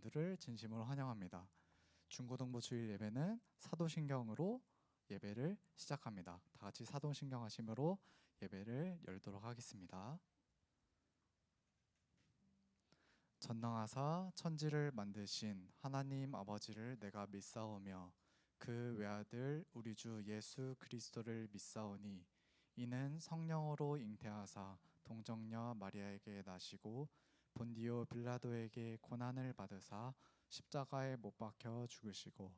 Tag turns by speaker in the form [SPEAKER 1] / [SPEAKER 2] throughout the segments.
[SPEAKER 1] 여러분들을 진심으로 환영합니다. 중고등부 주일 예배는 사도신경으로 예배를 시작합니다. 다 같이 사도신경 하심으로 예배를 열도록 하겠습니다. 전능하사 천지를 만드신 하나님 아버지를 내가 믿사오며 그 외아들 우리 주 예수 그리스도를 믿사오니 이는 성령으로 잉태하사 동정녀 마리아에게 나시고 본디오 빌라도에게 고난을 받으사 십자가에 못 박혀 죽으시고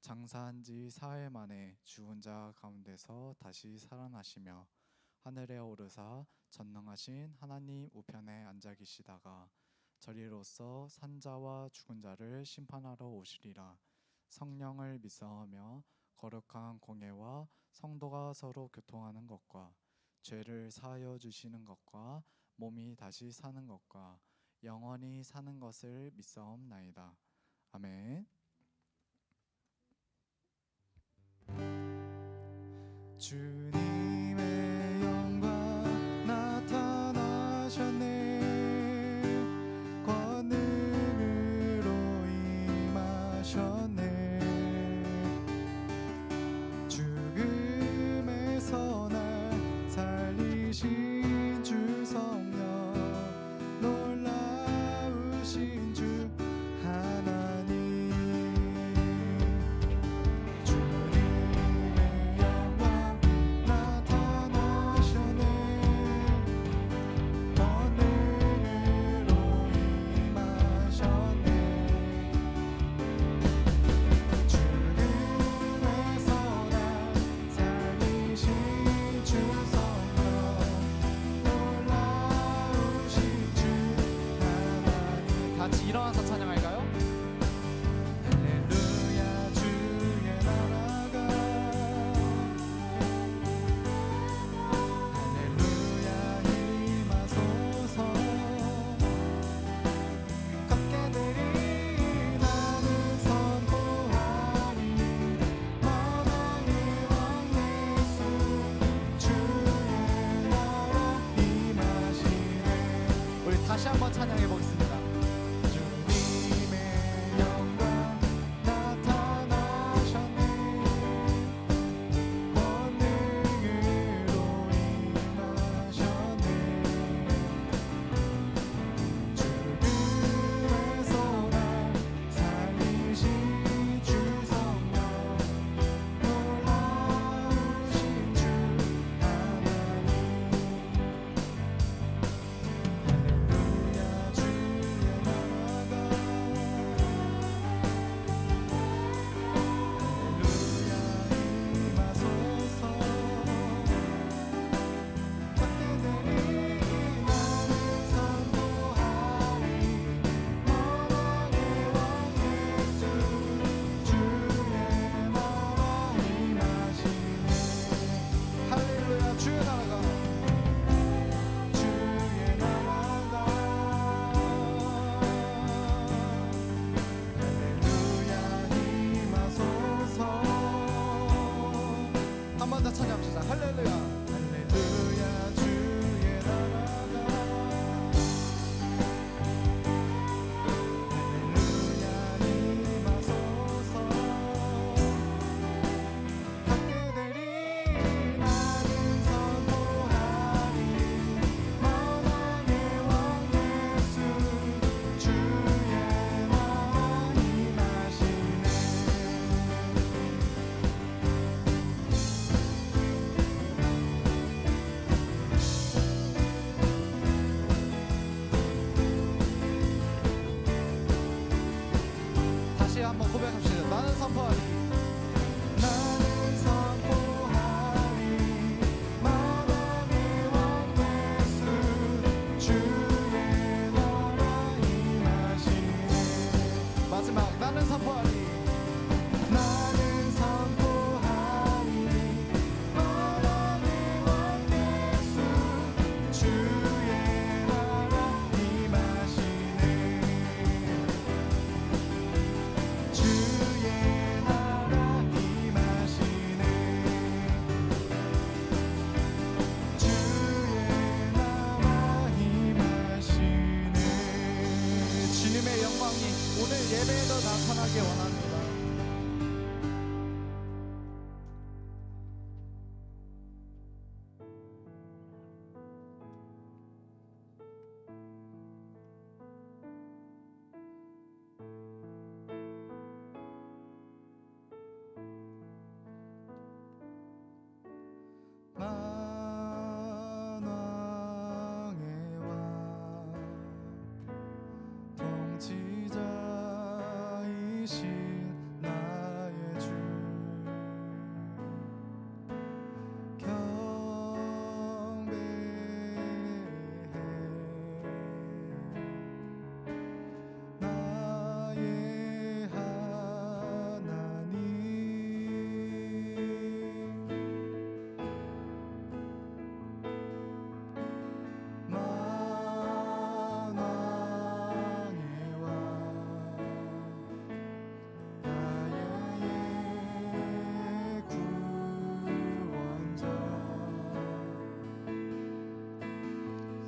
[SPEAKER 1] 장사한 지 사흘 만에 죽은 자 가운데서 다시 살아나시며 하늘에 오르사 전능하신 하나님 우편에 앉아 계시다가 저리로서 산자와 죽은 자를 심판하러 오시리라. 성령을 믿사오며 거룩한 공예와 성도가 서로 교통하는 것과 죄를 사하여 주시는 것과 몸이 다시 사는 것과 영원히 사는 것을 믿사옵나이다. 아멘. 주님의 영광 나타나셨네. 권능으로 임하셨네. 죽음에서 날 살리신 주 성령, 놀라우신 주 하나님. 주님의 영광 나타나셨네. 권능으로 임하셨네. 죽음에서 날 살리신 주 성령, 놀라우신 주 하나님. 같이 일어나서 찬양할까요? 할렐루야 주의 나라가, 할렐루야 임하소서. 걷게들이 나는 선포하리. 만왕의 왕 예수 주의 나라 임하시네. 우리 다시 한번 찬양해 보겠습니다. 주님의 영광 나타나셨네. 권능으로 임하셨네. 죽음에서 날 살리신 주 성령, 놀라우신 주 하나님. 할렐루야 주의
[SPEAKER 2] 오늘 예배에도 나타나기 원합니다. 만왕의 왕 통치자이신 나의 주 경배해 나의 하나님 만왕의 왕 나의 구원자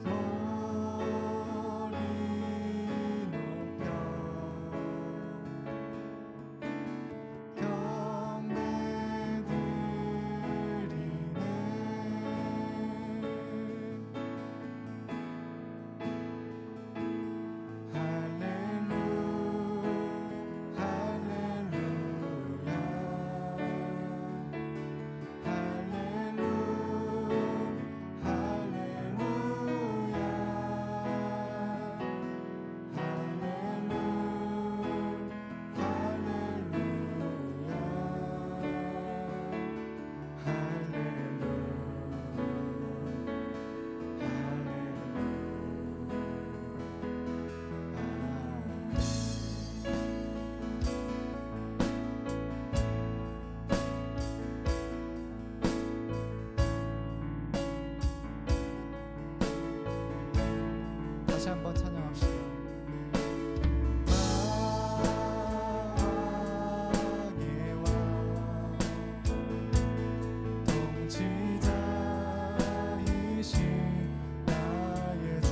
[SPEAKER 2] 소리 높여 경배드리네 다시 한번 찬양합시다. 만왕의 왕 통치자이신 나의 주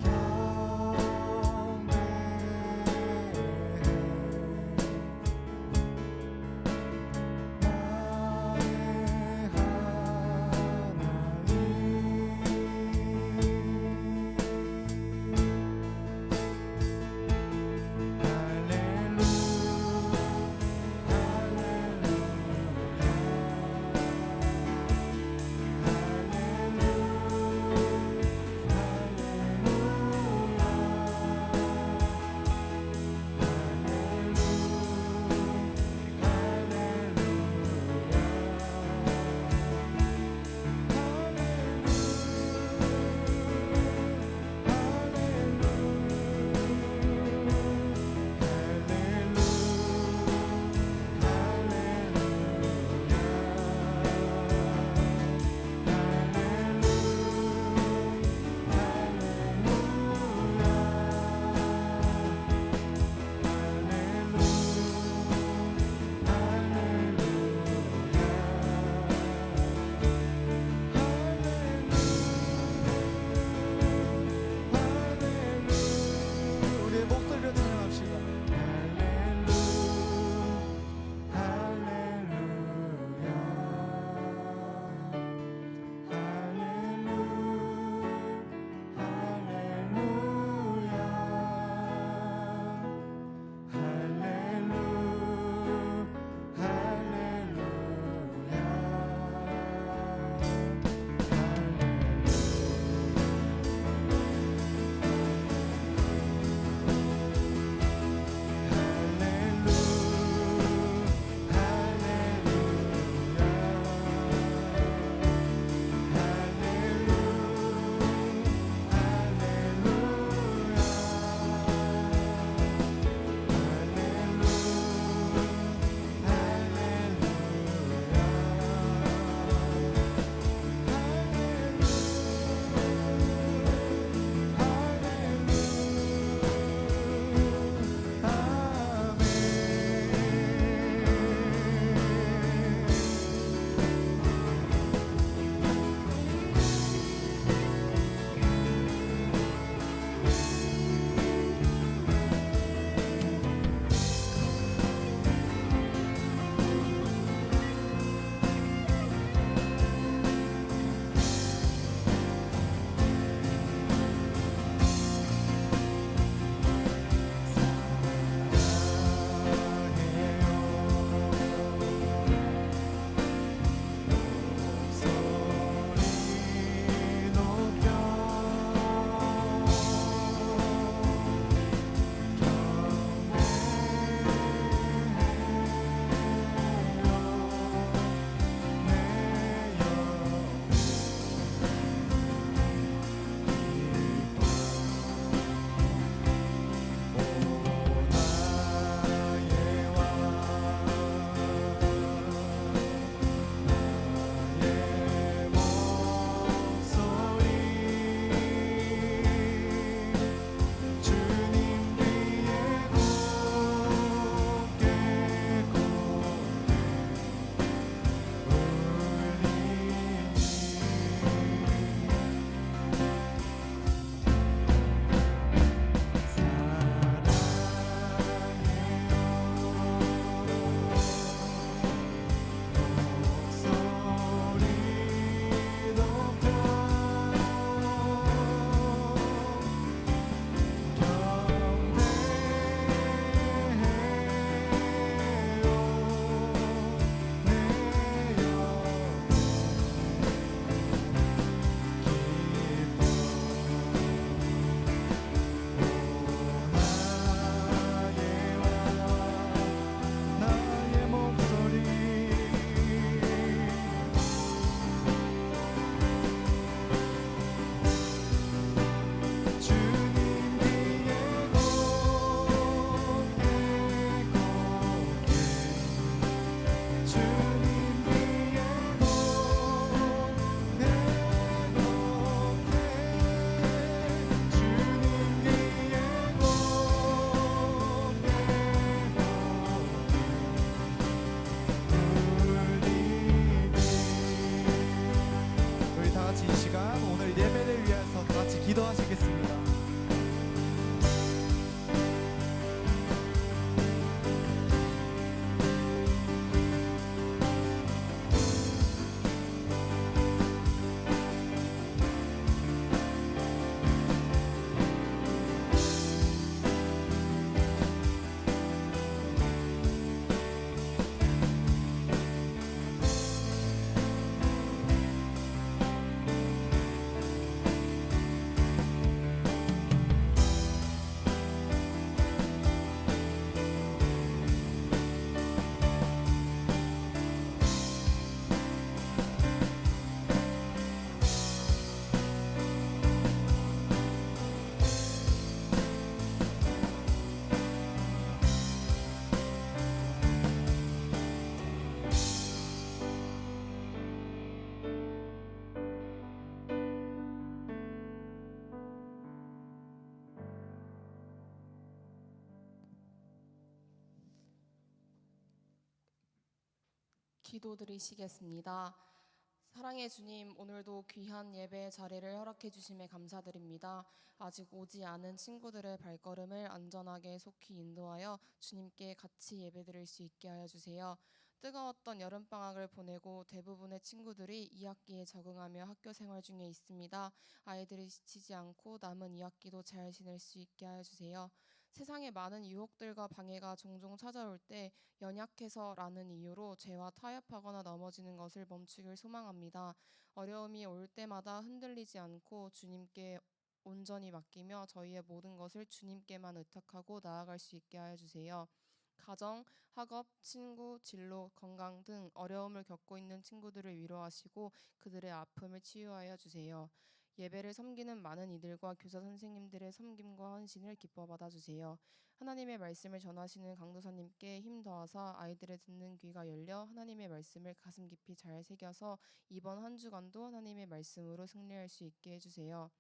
[SPEAKER 2] 경배해 나의 하나님
[SPEAKER 3] 기도드리시겠습니다. 사랑의 주님, 오늘도 귀한 예배 자리를 허락해 주심에 감사드립니다. 아직 오지 않은 친구들의 발걸음을 안전하게 속히 인도하여 주님께 같이 예배드릴 수 있게 하여 주세요. 뜨거웠던 여름방학을 보내고 대부분의 친구들이 2학기에 적응하며 학교 생활 중에 있습니다. 아이들이 지치지 않고 남은 2학기도 잘 지낼 수 있게 하여 주세요. 세상에 많은 유혹들과 방해가 종종 찾아올 때 연약해서라는 이유로 죄와 타협하거나 넘어지는 것을 멈추길 소망합니다. 어려움이 올 때마다 흔들리지 않고 주님께 온전히 맡기며 저희의 모든 것을 주님께만 의탁하고 나아갈 수 있게 하여 주세요. 가정, 학업, 친구, 진로, 건강 등 어려움을 겪고 있는 친구들을 위로하시고 그들의 아픔을 치유하여 주세요. 예배를 섬기는 많은 이들과 교사 선생님들의 섬김과 헌신을 기뻐 받아주세요. 하나님의 말씀을 전하시는 강도사님께 힘 더하사 아이들의 듣는 귀가 열려 하나님의 말씀을 가슴 깊이 잘 새겨서 이번 한 주간도 하나님의 말씀으로 승리할 수 있게 해주세요.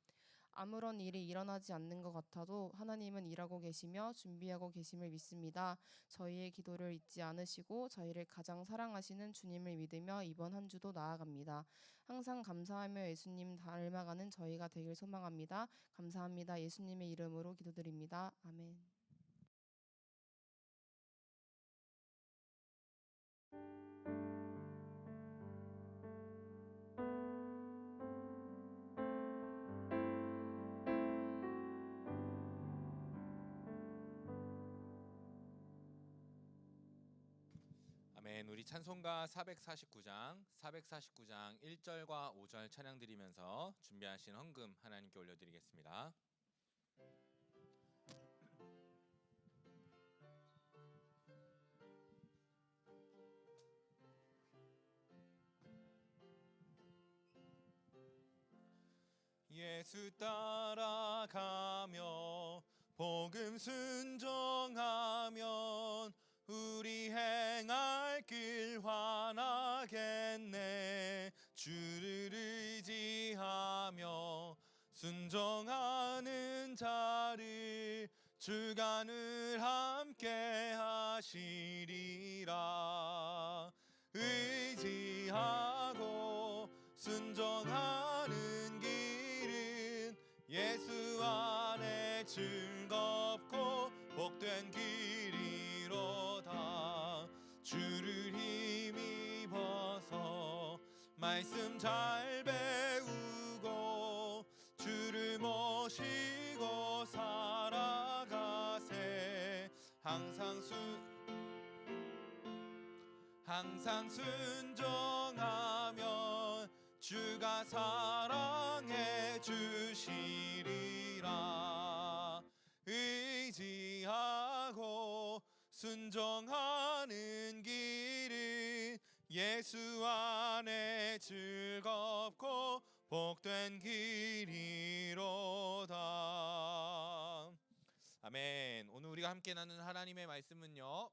[SPEAKER 3] 아무런 일이 일어나지 않는 것 같아도 하나님은 일하고 계시며 준비하고 계심을 믿습니다. 저희의 기도를 잊지 않으시고 저희를 가장 사랑하시는 주님을 믿으며 이번 한 주도 나아갑니다. 항상 감사하며 예수님 닮아가는 저희가 되길 소망합니다. 감사합니다. 예수님의 이름으로 기도드립니다. 아멘.
[SPEAKER 4] 아멘. 우리 찬송가 449장 1절과 5절 찬양 드리면서 준비하신 헌금 하나님께 올려드리겠습니다. 예수 따라가며 복음 순종하면 우리 행할 길 환하겠네. 주를 의지하며 순종하는 자를 주가 늘 함께 하시리라. 의지하고 순종하는 길은 예수 안에 즐겁고 복된 길이로다. 주를 힘입어서 말씀 잘 배우고 주를 모시고 살아가세. 항상 순종하면 주가 사랑해 주시리라. 의지하고 순종하는 길은 예수 안에 즐겁고 복된 길이로다. 아멘. 오늘 우리가 함께 나누는 하나님의 말씀은요.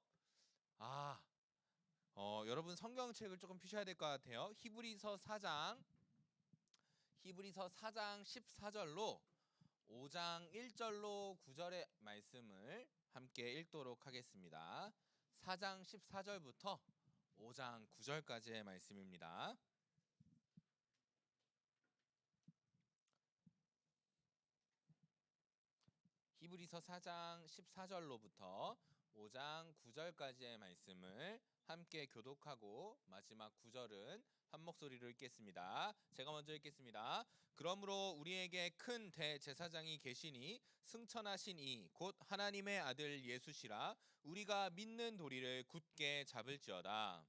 [SPEAKER 4] 여러분 성경책을 조금 펴셔야 될 것 같아요. 히브리서 4장 14절로 5장 1절로 9절의 말씀을 함께 읽도록 하겠습니다. 4장 14절부터 5장 9절까지의 말씀입니다. 히브리서 4장 14절로부터 5장 9절까지의 말씀을 함께 교독하고 마지막 9절은 한 목소리로 읽겠습니다. 제가 먼저 읽겠습니다. 그러므로 우리에게 큰 대제사장이 계시니 승천하신 이 곧 하나님의 아들 예수시라. 우리가 믿는 도리를 굳게 잡을지어다.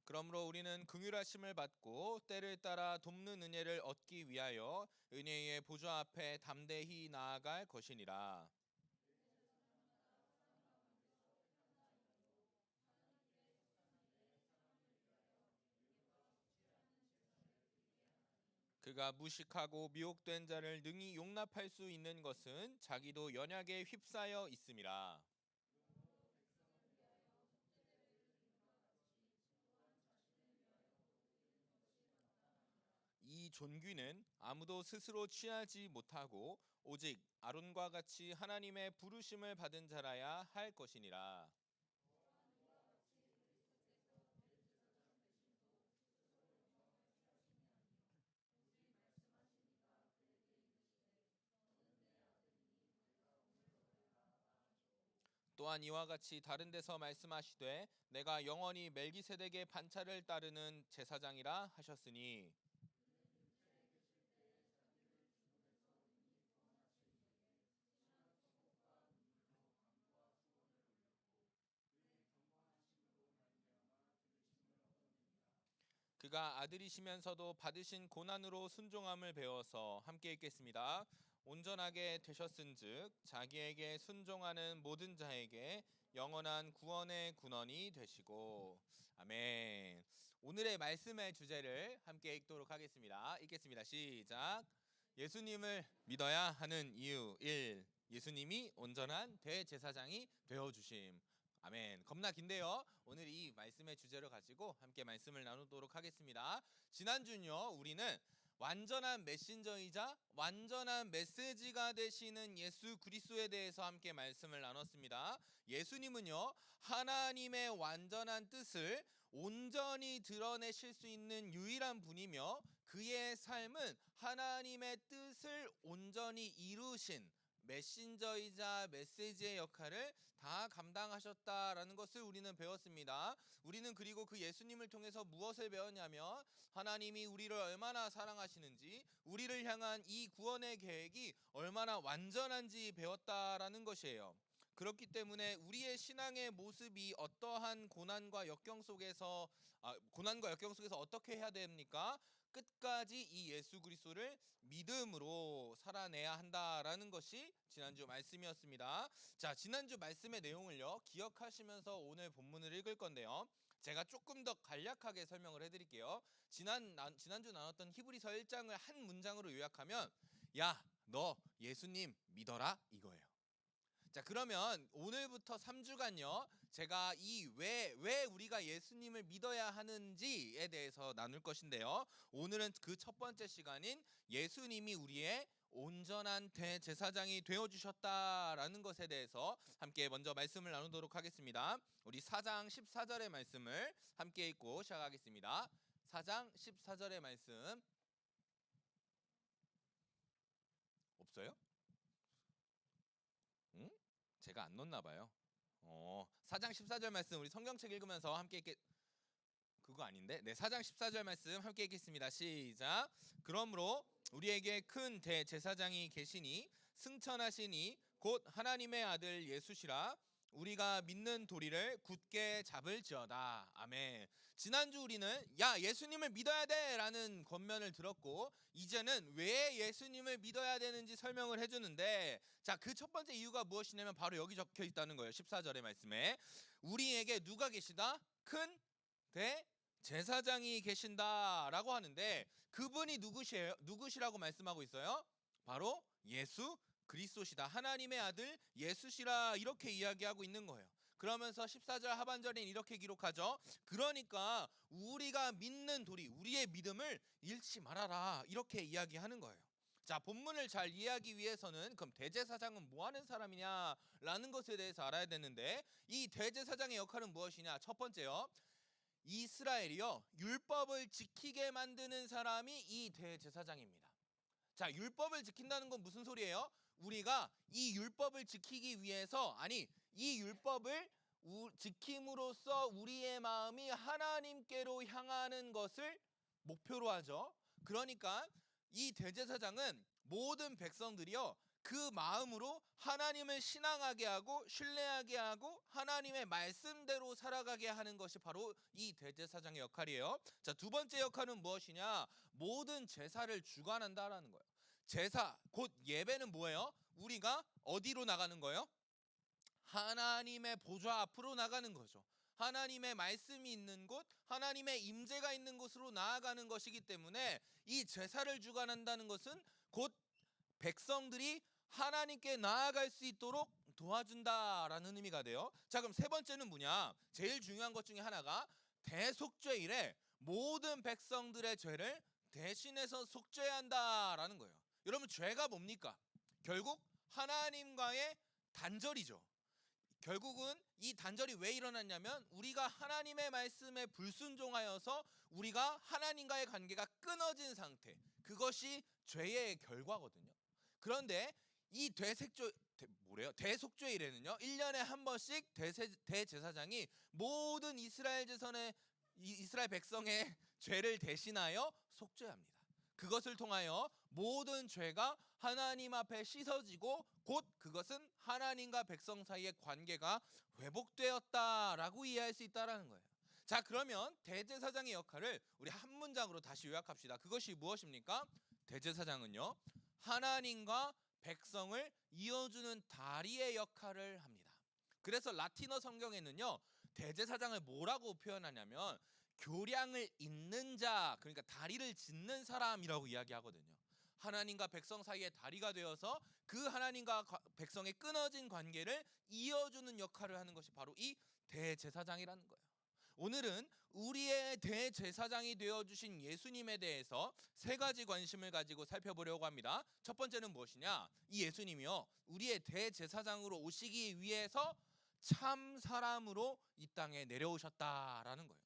[SPEAKER 4] 그러므로 우리는 긍휼하심을 받고 때를 따라 돕는 은혜를 얻기 위하여 은혜의 보좌 앞에 담대히 나아갈 것이니라. 그가 무식하고 미혹된 자를 능히 용납할 수 있는 것은 자기도 연약에 휩싸여 있음이라. 이 존귀는 아무도 스스로 취하지 못하고 오직 아론과 같이 하나님의 부르심을 받은 자라야 할 것이니라. 또한 이와 같이 다른 데서 말씀하시되 내가 영원히 멜기세덱의 반차를 따르는 제사장이라 하셨으니 그가 아들이시면서도 받으신 고난으로 순종함을 배워서 함께 읽겠습니다. 온전하게 되셨은즉 자기에게 순종하는 모든 자에게 영원한 구원의 군원이 되시고. 아멘. 오늘의 말씀의 주제를 함께 읽도록 하겠습니다. 읽겠습니다. 시작. 예수님을 믿어야 하는 이유 1. 예수님이 온전한 대제사장이 되어 주심. 아멘. 겁나 긴데요. 오늘 이 말씀의 주제를 가지고 함께 말씀을 나누도록 하겠습니다. 지난주는요, 우리는 완전한 메신저이자 완전한 메시지가 되시는 예수 그리스도에 대해서 함께 말씀을 나눴습니다. 예수님은요, 하나님의 완전한 뜻을 온전히 드러내실 수 있는 유일한 분이며 그의 삶은 하나님의 뜻을 온전히 이루신 메신저이자 메시지의 역할을 다 감당하셨다라는 것을 우리는 배웠습니다. 우리는 그리고 그 예수님을 통해서 무엇을 배웠냐면 하나님이 우리를 얼마나 사랑하시는지, 우리를 향한 이 구원의 계획이 얼마나 완전한지 배웠다라는 것이에요. 그렇기 때문에 우리의 신앙의 모습이 어떠한 고난과 역경 속에서 어떻게 해야 됩니까? 끝까지 이 예수 그리스도를 믿음으로 살아내야 한다라는 것이 지난주 말씀이었습니다. 자, 지난주 말씀의 내용을요, 기억하시면서 오늘 본문을 읽을 건데요. 제가 조금 더 간략하게 설명을 해드릴게요. 지난주 나눴던 히브리서 1장을 한 문장으로 요약하면 야, 너 예수님 믿어라 이거예요. 자, 그러면 오늘부터 3주간요, 제가 이 왜 우리가 예수님을 믿어야 하는지에 대해서 나눌 것인데요. 오늘은 그 첫 번째 시간인 예수님이 우리의 온전한 대제사장이 되어주셨다라는 것에 대해서 함께 먼저 말씀을 나누도록 하겠습니다. 우리 4장 14절의 말씀을 함께 읽고 시작하겠습니다. 4장 14절의 말씀 없어요? 응? 제가 안 넣었나 봐요. 4장 14절 말씀 우리 성경책 읽으면서 함께 그거 아닌데? 네, 4장 14절 말씀 함께 읽겠습니다. 시작. 그러므로 우리에게 큰 대제사장이 계시니 승천하시니 곧 하나님의 아들 예수시라. 우리가 믿는 도리를 굳게 잡을지어다. 아멘. 지난주 우리는 야, 예수님을 믿어야 돼 라는 권면을 들었고, 이제는 왜 예수님을 믿어야 되는지 설명을 해주는데, 자, 그 첫 번째 이유가 무엇이냐면 바로 여기 적혀 있다는 거예요. 14절의 말씀에 우리에게 누가 계시다? 큰 대제사장이 계신다라고 하는데, 그분이 누구시라고 말씀하고 있어요? 바로 예수 그리스도시다. 하나님의 아들 예수시라, 이렇게 이야기하고 있는 거예요. 그러면서 14절 하반절엔 이렇게 기록하죠. 그러니까 우리가 믿는 도리, 우리의 믿음을 잃지 말아라, 이렇게 이야기하는 거예요. 자, 본문을 잘 이해하기 위해서는 그럼 대제사장은 뭐 하는 사람이냐라는 것에 대해서 알아야 되는데, 이 대제사장의 역할은 무엇이냐? 첫 번째요, 이스라엘이요, 율법을 지키게 만드는 사람이 이 대제사장입니다. 자, 율법을 지킨다는 건 무슨 소리예요? 우리가 이 율법을 지키기 위해서, 이 율법을 지킴으로써 우리의 마음이 하나님께로 향하는 것을 목표로 하죠. 그러니까 이 대제사장은 모든 백성들이요, 그 마음으로 하나님을 신앙하게 하고 신뢰하게 하고 하나님의 말씀대로 살아가게 하는 것이 바로 이 대제사장의 역할이에요. 자, 두 번째 역할은 무엇이냐? 모든 제사를 주관한다라는 거예요. 제사, 곧 예배는 뭐예요? 우리가 어디로 나가는 거예요? 하나님의 보좌 앞으로 나가는 거죠. 하나님의 말씀이 있는 곳, 하나님의 임재가 있는 곳으로 나아가는 것이기 때문에 이 제사를 주관한다는 것은 곧 백성들이 하나님께 나아갈 수 있도록 도와준다라는 의미가 돼요. 자, 그럼 세 번째는 뭐냐? 제일 중요한 것 중에 하나가 대속죄일에 모든 백성들의 죄를 대신해서 속죄해야 한다라는 거예요. 여러분, 죄가 뭡니까? 결국 하나님과의 단절이죠. 결국은 이 단절이 왜 일어났냐면 우리가 하나님의 말씀에 불순종하여서 우리가 하나님과의 관계가 끊어진 상태, 그것이 죄의 결과거든요. 그런데 이 대속죄일에는요 1년에 한 번씩 대제사장이 모든 이스라엘 백성의 죄를 대신하여 속죄합니다. 그것을 통하여 모든 죄가 하나님 앞에 씻어지고 곧 그것은 하나님과 백성 사이의 관계가 회복되었다라고 이해할 수 있다라는 거예요. 자, 그러면 대제사장의 역할을 우리 한 문장으로 다시 요약합시다. 그것이 무엇입니까? 대제사장은요 하나님과 백성을 이어주는 다리의 역할을 합니다. 그래서 라틴어 성경에는요 대제사장을 뭐라고 표현하냐면 교량을 잇는 자, 그러니까 다리를 짓는 사람이라고 이야기하거든요. 하나님과 백성 사이의 다리가 되어서 그 하나님과 백성의 끊어진 관계를 이어주는 역할을 하는 것이 바로 이 대제사장이라는 거예요. 오늘은 우리의 대제사장이 되어주신 예수님에 대해서 세 가지 관심을 가지고 살펴보려고 합니다. 첫 번째는 무엇이냐? 이 예수님이요 우리의 대제사장으로 오시기 위해서 참 사람으로 이 땅에 내려오셨다라는 거예요.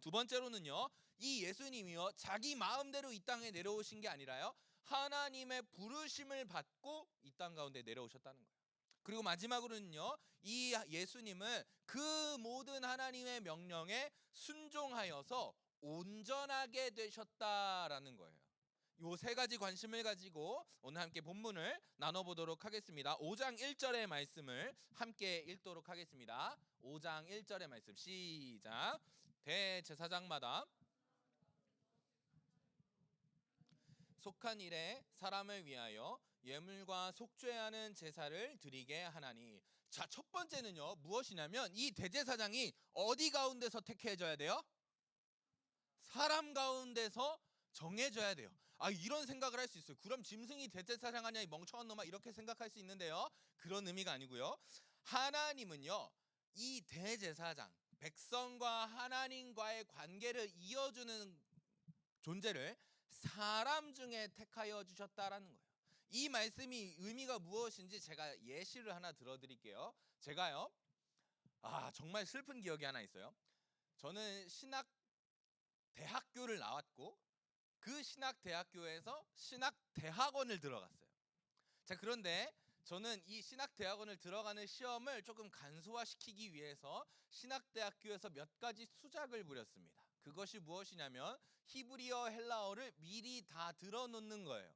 [SPEAKER 4] 두 번째로는요 이 예수님이요 자기 마음대로 이 땅에 내려오신 게 아니라요 하나님의 부르심을 받고 이 땅 가운데 내려오셨다는 거예요. 그리고 마지막으로는요 이 예수님은 그 모든 하나님의 명령에 순종하여서 온전하게 되셨다라는 거예요. 이 세 가지 관심을 가지고 오늘 함께 본문을 나눠보도록 하겠습니다. 5장 1절의 말씀을 함께 읽도록 하겠습니다. 5장 1절의 말씀 시작. 대제사장마다 속한 일에 사람을 위하여 예물과 속죄하는 제사를 드리게 하나니. 자, 첫 번째는요 무엇이냐면 이 대제사장이 어디 가운데서 택해져야 돼요? 사람 가운데서 정해져야 돼요. 이런 생각을 할 수 있어요. 그럼 짐승이 대제사장 아니야 이 멍청한 놈아, 이렇게 생각할 수 있는데요 그런 의미가 아니고요 하나님은요 이 대제사장, 백성과 하나님과의 관계를 이어주는 존재를 사람 중에 택하여 주셨다라는 거예요. 이 말씀이 의미가 무엇인지 제가 예시를 하나 들어드릴게요. 제가요 정말 슬픈 기억이 하나 있어요. 저는 신학 대학교를 나왔고 그 신학 대학교에서 신학 대학원을 들어갔어요. 자, 그런데 저는 이 신학대학원을 들어가는 시험을 조금 간소화시키기 위해서 신학대학교에서 몇 가지 수작을 부렸습니다. 그것이 무엇이냐면 히브리어, 헬라어를 미리 다 들어놓는 거예요.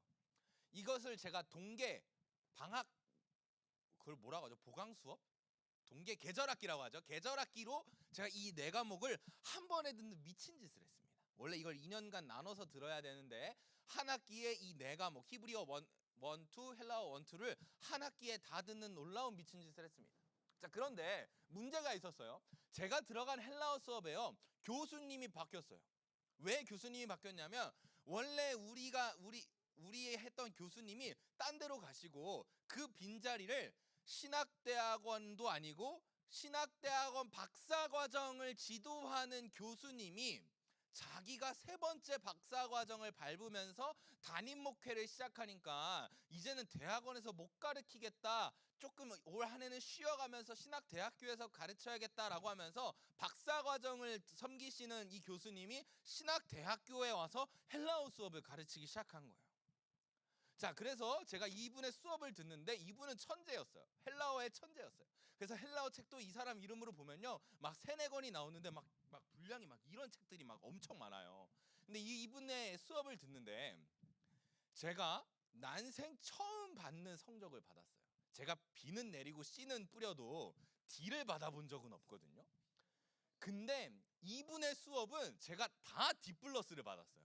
[SPEAKER 4] 이것을 제가 동계 방학, 그걸 뭐라고 하죠? 보강 수업? 동계 계절학기라고 하죠. 계절학기로 제가 이 네 과목을 한 번에 듣는 미친 짓을 했습니다. 원래 이걸 2년간 나눠서 들어야 되는데 한 학기에 이 네 과목 히브리어 1, 2, 헬라어 1, 2를 한 학기에 다 듣는 놀라운 미친 짓을 했습니다. 자, 그런데 문제가 있었어요. 제가 들어간 헬라어 수업에요 교수님이 바뀌었어요. 왜 교수님이 바뀌었냐면 원래 우리 했던 교수님이 딴 데로 가시고 그 빈자리를 신학대학원도 아니고 신학대학원 박사과정을 지도하는 교수님이 자기가 세 번째 박사과정을 밟으면서 담임 목회를 시작하니까 이제는 대학원에서 못 가르치겠다, 조금 올 한 해는 쉬어가면서 신학대학교에서 가르쳐야겠다라고 하면서 박사과정을 섬기시는 이 교수님이 신학대학교에 와서 헬라어 수업을 가르치기 시작한 거예요. 자, 그래서 제가 이분의 수업을 듣는데 이분은 천재였어요. 헬라어의 천재였어요. 그래서 헬라어 책도 이 사람 이름으로 보면요 막 3-4권이 나오는데 막 분량이 막 이런 책들이 막 엄청 많아요. 근데 이분의 수업을 듣는데 제가 난생 처음 받는 성적을 받았어요. 제가 B는 내리고 C는 뿌려도 D를 받아본 적은 없거든요. 근데 이분의 수업은 제가 다 D 플러스를 받았어요.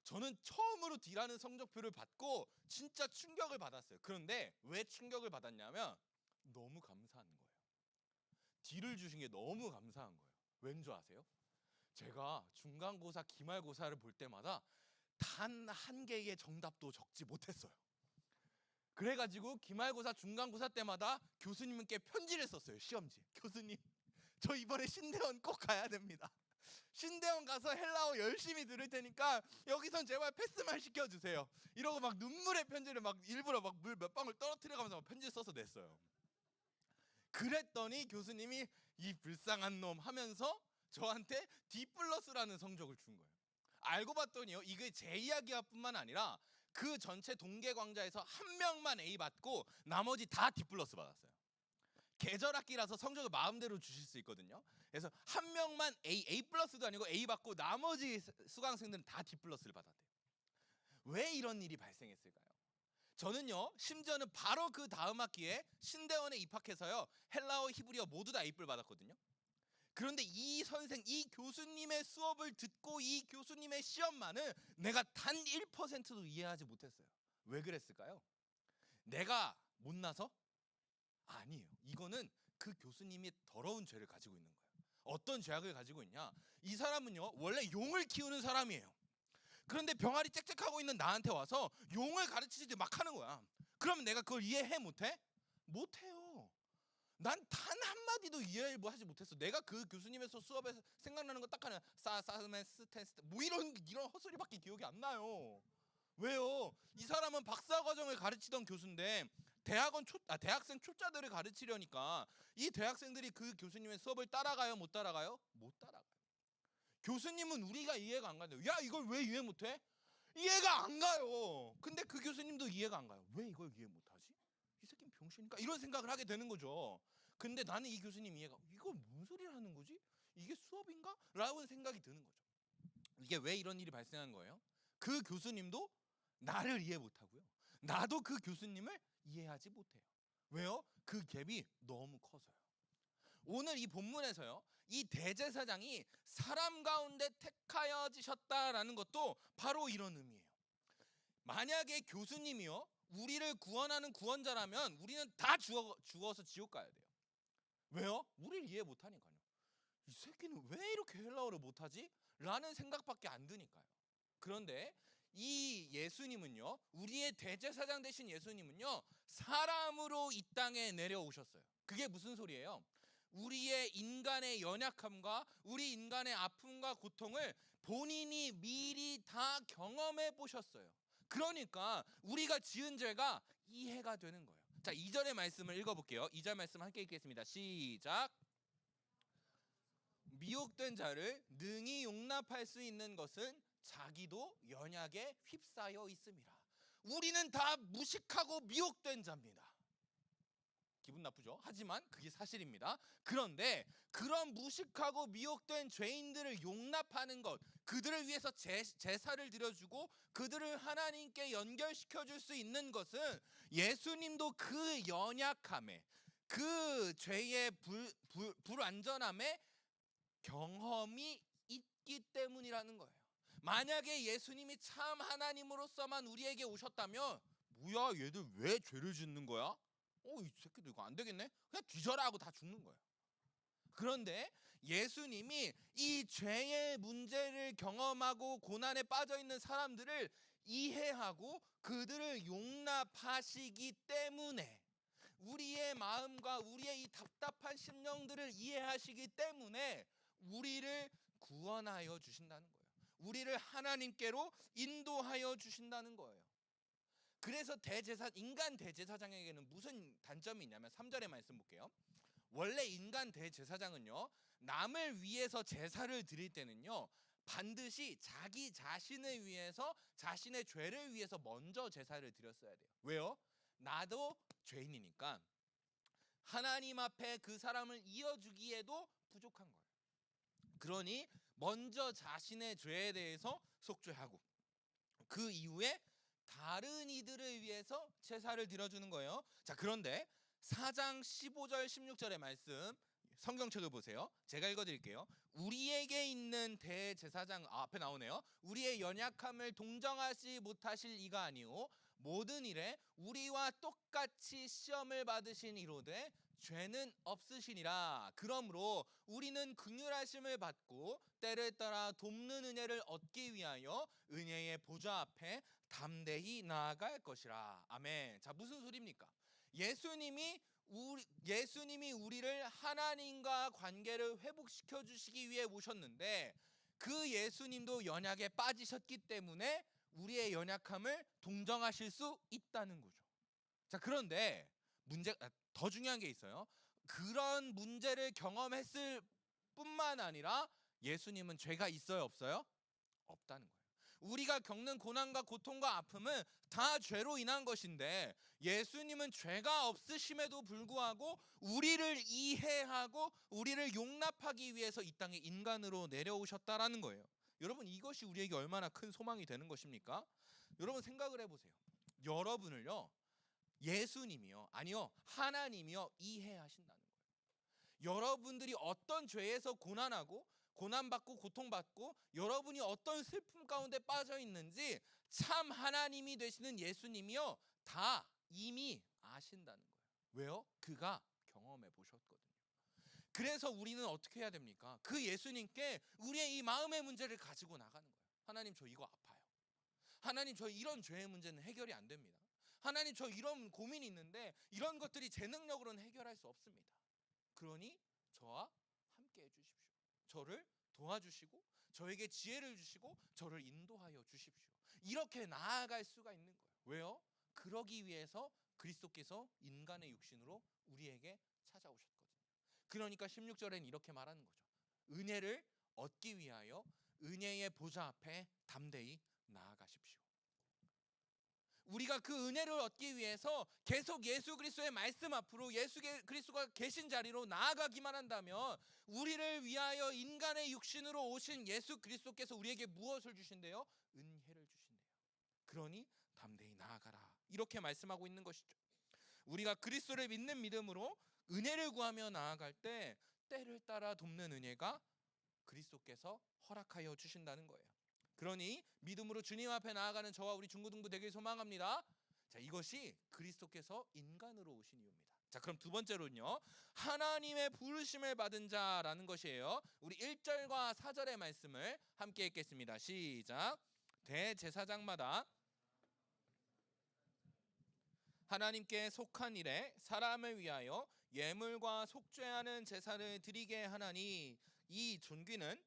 [SPEAKER 4] 저는 처음으로 D라는 성적표를 받고 진짜 충격을 받았어요. 그런데 왜 충격을 받았냐면 너무 감사한 거예요. D를 주신 게 너무 감사한 거예요. 왠 줄 아세요? 제가 중간고사, 기말고사를 볼 때마다 단 한 개의 정답도 적지 못했어요. 그래가지고 기말고사, 중간고사 때마다 교수님께 편지를 썼어요. 시험지에. 교수님, 저 이번에 신대원 꼭 가야 됩니다. 신대원 가서 헬라어 열심히 들을 테니까 여기선 제발 패스만 시켜주세요. 이러고 막 눈물의 편지를 막 일부러 막 물 몇 방울 떨어뜨려가면서 막 편지 써서 냈어요. 그랬더니 교수님이 이 불쌍한 놈 하면서 저한테 D+라는 성적을 준 거예요. 알고 봤더니요, 이게 제 이야기가 뿐만 아니라 그 전체 동계 광자에서 한 명만 A 받고 나머지 다 D+ 받았어요. 계절 학기라서 성적을 마음대로 주실 수 있거든요. 그래서 한 명만 A+도 아니고 A 받고 나머지 수강생들은 다 D+를 받았대요. 왜 이런 일이 발생했을까요? 저는요, 심지어는 바로 그 다음 학기에 신대원에 입학해서요, 헬라어, 히브리어 모두 다 A+ 받았거든요. 그런데 이 교수님의 수업을 듣고 이 교수님의 시험만은 내가 단 1%도 이해하지 못했어요. 왜 그랬을까요? 내가 못나서? 아니에요. 이거는 그 교수님이 더러운 죄를 가지고 있는 거예요. 어떤 죄악을 가지고 있냐? 이 사람은요, 원래 용을 키우는 사람이에요. 그런데 병아리 짹짹하고 있는 나한테 와서 용을 가르치지 막 하는 거야. 그러면 내가 그걸 이해해 못해? 못해요. 난 단 한마디도 이해를 하지 못했어. 내가 그 교수님의 수업에서 생각나는 거 딱 하나, 사사메스테스트 뭐 이런 헛소리밖에 기억이 안 나요. 왜요? 이 사람은 박사과정을 가르치던 교수인데 대학생 초짜들을 가르치려니까 이 대학생들이 그 교수님의 수업을 따라가요? 못 따라가요? 못 따라가요. 교수님은 우리가 이해가 안 간대요. 야, 이걸 왜 이해 못해? 이해가 안 가요. 근데 그 교수님도 이해가 안 가요. 왜 이걸 이해 못하지? 이 새끼는 병신이니까 이런 생각을 하게 되는 거죠. 근데 나는 이 교수님 이거 무슨 소리를 하는 거지? 이게 수업인가? 라고 생각이 드는 거죠. 이게 왜 이런 일이 발생한 거예요? 그 교수님도 나를 이해 못하고요, 나도 그 교수님을 이해하지 못해요. 왜요? 그 갭이 너무 커서요. 오늘 이 본문에서요, 이 대제사장이 사람 가운데 택하여지셨다라는 것도 바로 이런 의미예요. 만약에 교수님이요, 우리를 구원하는 구원자라면 우리는 다 죽어서 지옥 가야 돼요. 왜요? 우리를 이해 못하니까요. 이 새끼는 왜 이렇게 헬라어를 못하지? 라는 생각밖에 안 드니까요. 그런데 이 예수님은요, 우리의 대제사장 되신 예수님은요, 사람으로 이 땅에 내려오셨어요. 그게 무슨 소리예요? 우리의 인간의 연약함과 우리 인간의 아픔과 고통을 본인이 미리 다 경험해 보셨어요. 그러니까 우리가 지은 죄가 이해가 되는 거예요. 자, 2절의 말씀을 읽어볼게요. 2절 말씀 함께 읽겠습니다. 시작. 미혹된 자를 능히 용납할 수 있는 것은 자기도 연약에 휩싸여 있음이라. 우리는 다 무식하고 미혹된 자입니다. 기분 나쁘죠? 하지만 그게 사실입니다. 그런데 그런 무식하고 미혹된 죄인들을 용납하는 것, 그들을 위해서 제사를 드려주고 그들을 하나님께 연결시켜줄 수 있는 것은 예수님도 그 연약함에, 그 죄의 불완전함에 경험이 있기 때문이라는 거예요. 만약에 예수님이 참 하나님으로서만 우리에게 오셨다면, 뭐야 얘들 왜 죄를 짓는 거야? 이 새끼들 이거 안 되겠네? 그냥 뒤져라 하고 다 죽는 거예요. 그런데 예수님이 이 죄의 문제를 경험하고 고난에 빠져 있는 사람들을 이해하고 그들을 용납하시기 때문에, 우리의 마음과 우리의 이 답답한 심령들을 이해하시기 때문에 우리를 구원하여 주신다는 거예요. 우리를 하나님께로 인도하여 주신다는 거예요. 그래서 인간 대제사장에게는 무슨 단점이 있냐면 3절의 말씀 볼게요. 원래 인간 대제사장은요, 남을 위해서 제사를 드릴 때는요, 반드시 자기 자신을 위해서, 자신의 죄를 위해서 먼저 제사를 드렸어야 돼요. 왜요? 나도 죄인이니까 하나님 앞에 그 사람을 이어주기에도 부족한 거예요. 그러니 먼저 자신의 죄에 대해서 속죄하고 그 이후에 다른 이들을 위해서 제사를 드려주는 거예요. 자, 그런데 4장 15절 16절의 말씀 성경책을 보세요. 제가 읽어드릴게요. 우리에게 있는 대제사장, 앞에 나오네요. 우리의 연약함을 동정하지 못하실 이가 아니오 모든 일에 우리와 똑같이 시험을 받으신 이로되 죄는 없으시니라. 그러므로 우리는 긍휼하심을 받고 때를 따라 돕는 은혜를 얻기 위하여 은혜의 보좌 앞에 담대히 나아갈 것이라. 아멘. 자, 무슨 소리입니까? 예수님이 예수님이 우리를 하나님과 관계를 회복시켜 주시기 위해 오셨는데 그 예수님도 연약에 빠지셨기 때문에 우리의 연약함을 동정하실 수 있다는 거죠. 자, 그런데 더 중요한 게 있어요. 그런 문제를 경험했을 뿐만 아니라 예수님은 죄가 있어요, 없어요? 없다는 거예요. 우리가 겪는 고난과 고통과 아픔은 다 죄로 인한 것인데 예수님은 죄가 없으심에도 불구하고 우리를 이해하고 우리를 용납하기 위해서 이 땅에 인간으로 내려오셨다라는 거예요. 여러분, 이것이 우리에게 얼마나 큰 소망이 되는 것입니까? 여러분, 생각을 해보세요. 여러분을요, 예수님이요, 아니요, 하나님이요, 이해하신다는 거예요. 여러분들이 어떤 죄에서 고난하고 고난받고 고통받고 여러분이 어떤 슬픔 가운데 빠져 있는지 참 하나님이 되시는 예수님이요, 다 이미 아신다는 거예요. 왜요? 그가 경험해 보셨거든요. 그래서 우리는 어떻게 해야 됩니까? 그 예수님께 우리의 이 마음의 문제를 가지고 나가는 거예요. 하나님, 저 이거 아파요. 하나님, 저 이런 죄의 문제는 해결이 안 됩니다. 하나님, 저 이런 고민이 있는데 이런 것들이 제 능력으로는 해결할 수 없습니다. 그러니 저와 함께 해주십시오. 저를 도와주시고 저에게 지혜를 주시고 저를 인도하여 주십시오. 이렇게 나아갈 수가 있는 거예요. 왜요? 그러기 위해서 그리스도께서 인간의 육신으로 우리에게 찾아오셨거든요. 그러니까 16절에는 이렇게 말하는 거죠. 은혜를 얻기 위하여 은혜의 보좌 앞에 담대히 나아가십시오. 우리가 그 은혜를 얻기 위해서 계속 예수 그리스도의 말씀 앞으로 예수 그리스도가 계신 자리로 나아가기만 한다면 우리를 위하여 인간의 육신으로 오신 예수 그리스도께서 우리에게 무엇을 주신대요? 은혜를 주신대요. 그러니 담대히 나아가라, 이렇게 말씀하고 있는 것이죠. 우리가 그리스도를 믿는 믿음으로 은혜를 구하며 나아갈 때 때를 따라 돕는 은혜가 그리스도께서 허락하여 주신다는 거예요. 그러니 믿음으로 주님 앞에 나아가는 저와 우리 중고등부 되길 소망합니다. 자, 이것이 그리스도께서 인간으로 오신 이유입니다. 자, 그럼 두 번째로는요, 하나님의 부르심을 받은 자라는 것이에요. 우리 1절과 4절의 말씀을 함께 읽겠습니다. 시작. 대제사장마다 하나님께 속한 일에 사람을 위하여 예물과 속죄하는 제사를 드리게 하나니 이 존귀는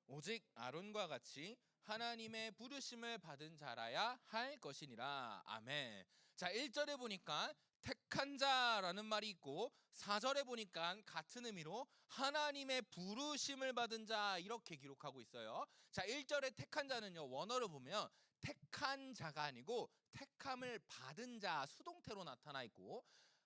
[SPEAKER 4] 오직 아론과 같이 하나님의 부르심을 받은 자라야 할 것이니라. 아멘. 자, 1절에 보니까 택한 자라는 말이 있고 4절에 보니까 같은 의미로 하나님의 부르심을 받은 자, 이렇게 기록하고 있어요. 자, 1절에 택한 자는요, 원어로 보면 택한 자가 아니고 택함을 받은 자, 수동태로 나타나 있고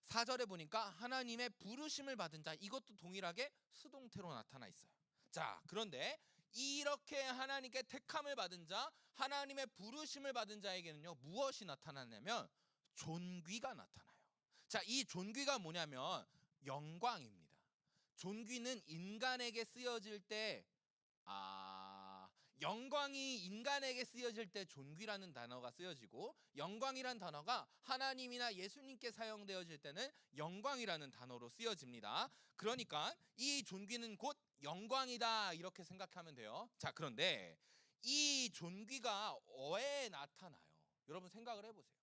[SPEAKER 4] 4절에 보니까 하나님의 부르심을 받은 자, 이것도 동일하게 수동태로 나타나 있어요. 자, 그런데 이렇게 하나님께 택함을 받은 자, 하나님의 부르심을 받은 자에게는요, 무엇이 나타나냐면 존귀가 나타나요. 자, 이 존귀가 뭐냐면 영광입니다. 존귀는 인간에게 쓰여질 때 영광이 인간에게 쓰여질 때 존귀라는 단어가 쓰여지고 영광이란 단어가 하나님이나 예수님께 사용되어질 때는 영광이라는 단어로 쓰여집니다. 그러니까 이 존귀는 곧 영광이다, 이렇게 생각하면 돼요. 자, 그런데 이 존귀가 왜 나타나요? 여러분 생각을 해보세요.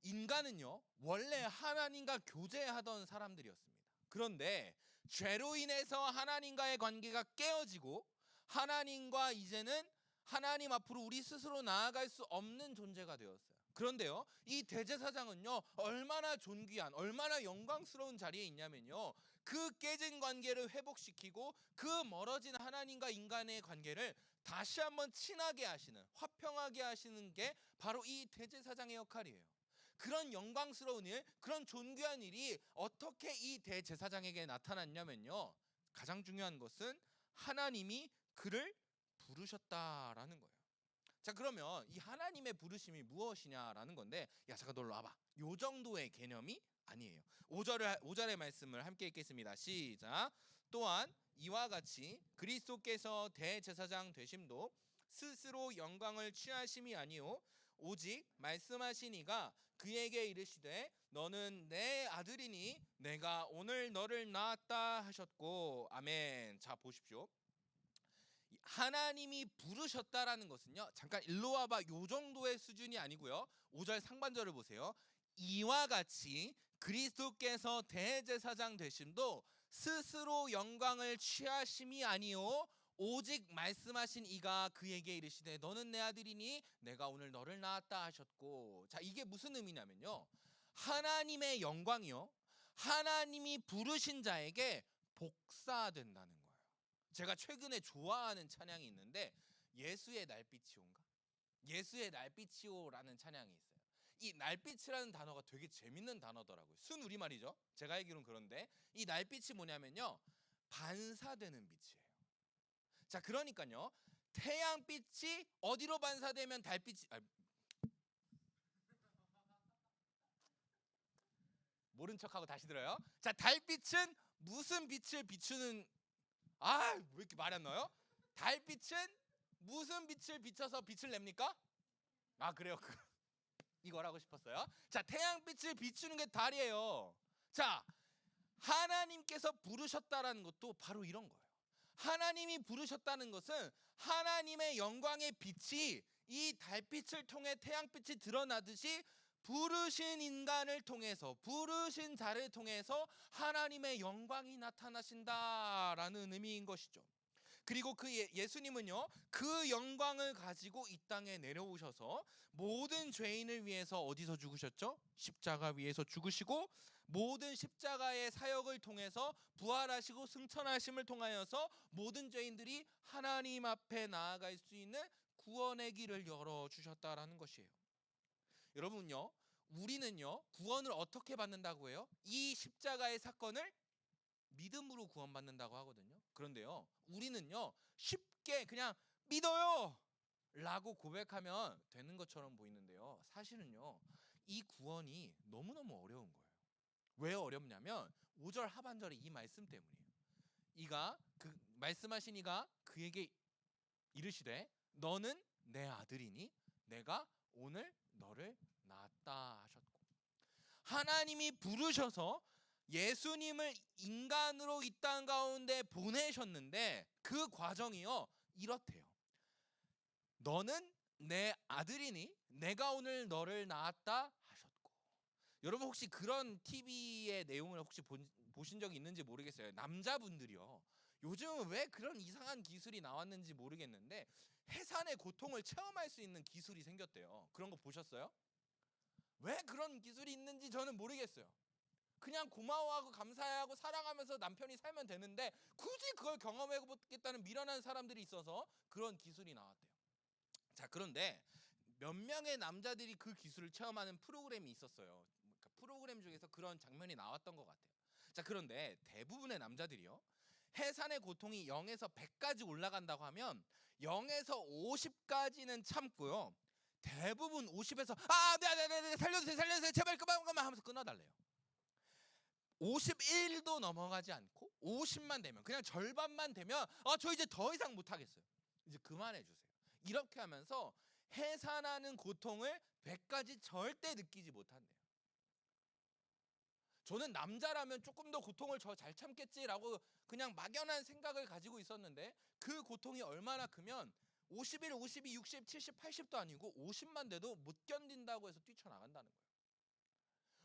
[SPEAKER 4] 인간은요, 원래 하나님과 교제하던 사람들이었습니다. 그런데 죄로 인해서 하나님과의 관계가 깨어지고 하나님과 이제는 하나님 앞으로 우리 스스로 나아갈 수 없는 존재가 되었어요. 그런데요, 이 대제사장은요, 얼마나 존귀한, 얼마나 영광스러운 자리에 있냐면요, 그 깨진 관계를 회복시키고 그 멀어진 하나님과 인간의 관계를 다시 한번 친하게 하시는, 화평하게 하시는 게 바로 이 대제사장의 역할이에요. 그런 영광스러운 일, 그런 존귀한 일이 어떻게 이 대제사장에게 나타났냐면요, 가장 중요한 것은 하나님이 그를 부르셨다라는 거예요. 자, 그러면 이 하나님의 부르심이 무엇이냐라는 건데, 야, 잠깐 놀러 와봐. 요 정도의 개념이 아니에요. 5절의 말씀을 함께 읽겠습니다. 시작. 또한 이와 같이 그리스도께서 대제사장 되심도 스스로 영광을 취하심이 아니요 오직 말씀하신 이가 그에게 이르시되 너는 내 아들이니 내가 오늘 너를 낳았다 하셨고. 아멘. 자, 보십시오. 하나님이 부르셨다라는 것은요, 잠깐 일로 와봐, 요 정도의 수준이 아니고요, 5절 상반절을 보세요. 이와 같이 그리스도께서 대제사장 되심도 스스로 영광을 취하심이 아니요 오직 말씀하신 이가 그에게 이르시되 너는 내 아들이니 내가 오늘 너를 낳았다 하셨고. 자, 이게 무슨 의미냐면요, 하나님의 영광이요 하나님이 부르신 자에게 복사된다는 거예요. 제가 최근에 좋아하는 찬양이 있는데 예수의 날빛이온가? 예수의 날빛이오라는 찬양이 있어요. 이 날빛이라는 단어가 되게 재밌는 단어더라고요. 순 우리말이죠. 제가 알기로는. 그런데 이 날빛이 뭐냐면요, 반사되는 빛이에요. 자, 그러니까요, 태양빛이 어디로 반사되면 달빛이 모른 척하고 다시 들어요. 자, 달빛은 무슨 빛을 비추는 왜 이렇게 말이 안 나요? 달빛은 무슨 빛을 비춰서 빛을 냅니까? 그래요. 이걸 하고 싶었어요. 자, 태양빛을 비추는 게 달이에요. 자, 하나님께서 부르셨다라는 것도 바로 이런 거예요. 하나님이 부르셨다는 것은 하나님의 영광의 빛이 이 달빛을 통해 태양빛이 드러나듯이 부르신 인간을 통해서, 부르신 자를 통해서 하나님의 영광이 나타나신다라는 의미인 것이죠. 그리고 그 예수님은요, 그 영광을 가지고 이 땅에 내려오셔서 모든 죄인을 위해서 어디서 죽으셨죠? 십자가 위에서 죽으시고, 모든 십자가의 사역을 통해서 부활하시고 승천하심을 통하여서 모든 죄인들이 하나님 앞에 나아갈 수 있는 구원의 길을 열어주셨다라는 것이에요. 여러분요, 우리는요 구원을 어떻게 받는다고 해요? 이 십자가의 사건을 믿음으로 구원받는다고 하거든요. 그런데요, 우리는요 쉽게 그냥 믿어요 라고 고백하면 되는 것처럼 보이는데요, 사실은요 이 구원이 너무너무 어려운 거예요. 왜 어렵냐면 5절 하반절의 이 말씀 때문이에요. 이가 그 말씀하신 이가 그에게 이르시되 너는 내 아들이니 내가 오늘 너를 낳았다 하셨고, 하나님이 부르셔서 예수님을 인간으로 이 땅 가운데 보내셨는데 그 과정이요 이렇대요. 너는 내 아들이니 내가 오늘 너를 낳았다 하셨고. 여러분 혹시 그런 TV의 내용을 혹시 보신 적이 있는지 모르겠어요. 남자분들이요, 요즘은 왜 그런 이상한 기술이 나왔는지 모르겠는데 해산의 고통을 체험할 수 있는 기술이 생겼대요. 그런 거 보셨어요? 왜 그런 기술이 있는지 저는 모르겠어요. 그냥 고마워하고 감사하고 사랑하면서 남편이 살면 되는데 굳이 그걸 경험해보겠다는 미련한 사람들이 있어서 그런 기술이 나왔대요. 자, 그런데 몇 명의 남자들이 그 기술을 체험하는 프로그램이 있었어요. 그러니까 프로그램 중에서 그런 장면이 나왔던 것 같아요. 자, 그런데 대부분의 남자들이요, 해산의 고통이 0에서 100까지 올라간다고 하면 0에서 50까지는 참고요, 대부분 50에서 네, 살려주세요 제발 그만 하면서 끊어달래요. 51도 넘어가지 않고 50만 되면, 그냥 절반만 되면 저 이제 더 이상 못하겠어요, 이제 그만해 주세요, 이렇게 하면서 해산하는 고통을 100까지 절대 느끼지 못한대요. 저는 남자라면 조금 더 고통을 잘 참겠지라고 그냥 막연한 생각을 가지고 있었는데 그 고통이 얼마나 크면 51, 52, 60, 70, 80도 아니고 50만 돼도 못 견딘다고 해서 뛰쳐나간다는 거예요.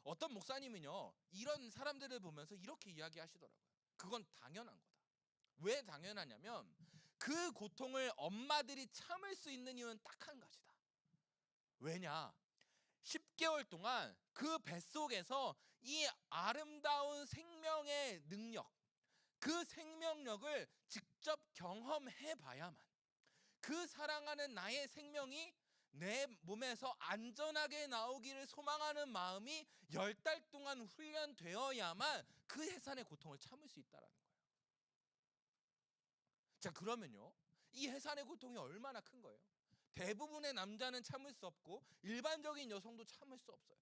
[SPEAKER 4] 어떤 목사님은요 이런 사람들을 보면서 이렇게 이야기하시더라고요. 그건 당연한 거다. 왜 당연하냐면 그 고통을 엄마들이 참을 수 있는 이유는 딱 한 가지다. 왜냐? 10개월 동안 그 뱃속에서 이 아름다운 생명의 능력, 그 생명력을 직접 경험해 봐야만, 그 사랑하는 나의 생명이 내 몸에서 안전하게 나오기를 소망하는 마음이 10달 동안 훈련되어야만 그 해산의 고통을 참을 수 있다는 거예요. 자, 그러면요 이 해산의 고통이 얼마나 큰 거예요? 대부분의 남자는 참을 수 없고 일반적인 여성도 참을 수 없어요.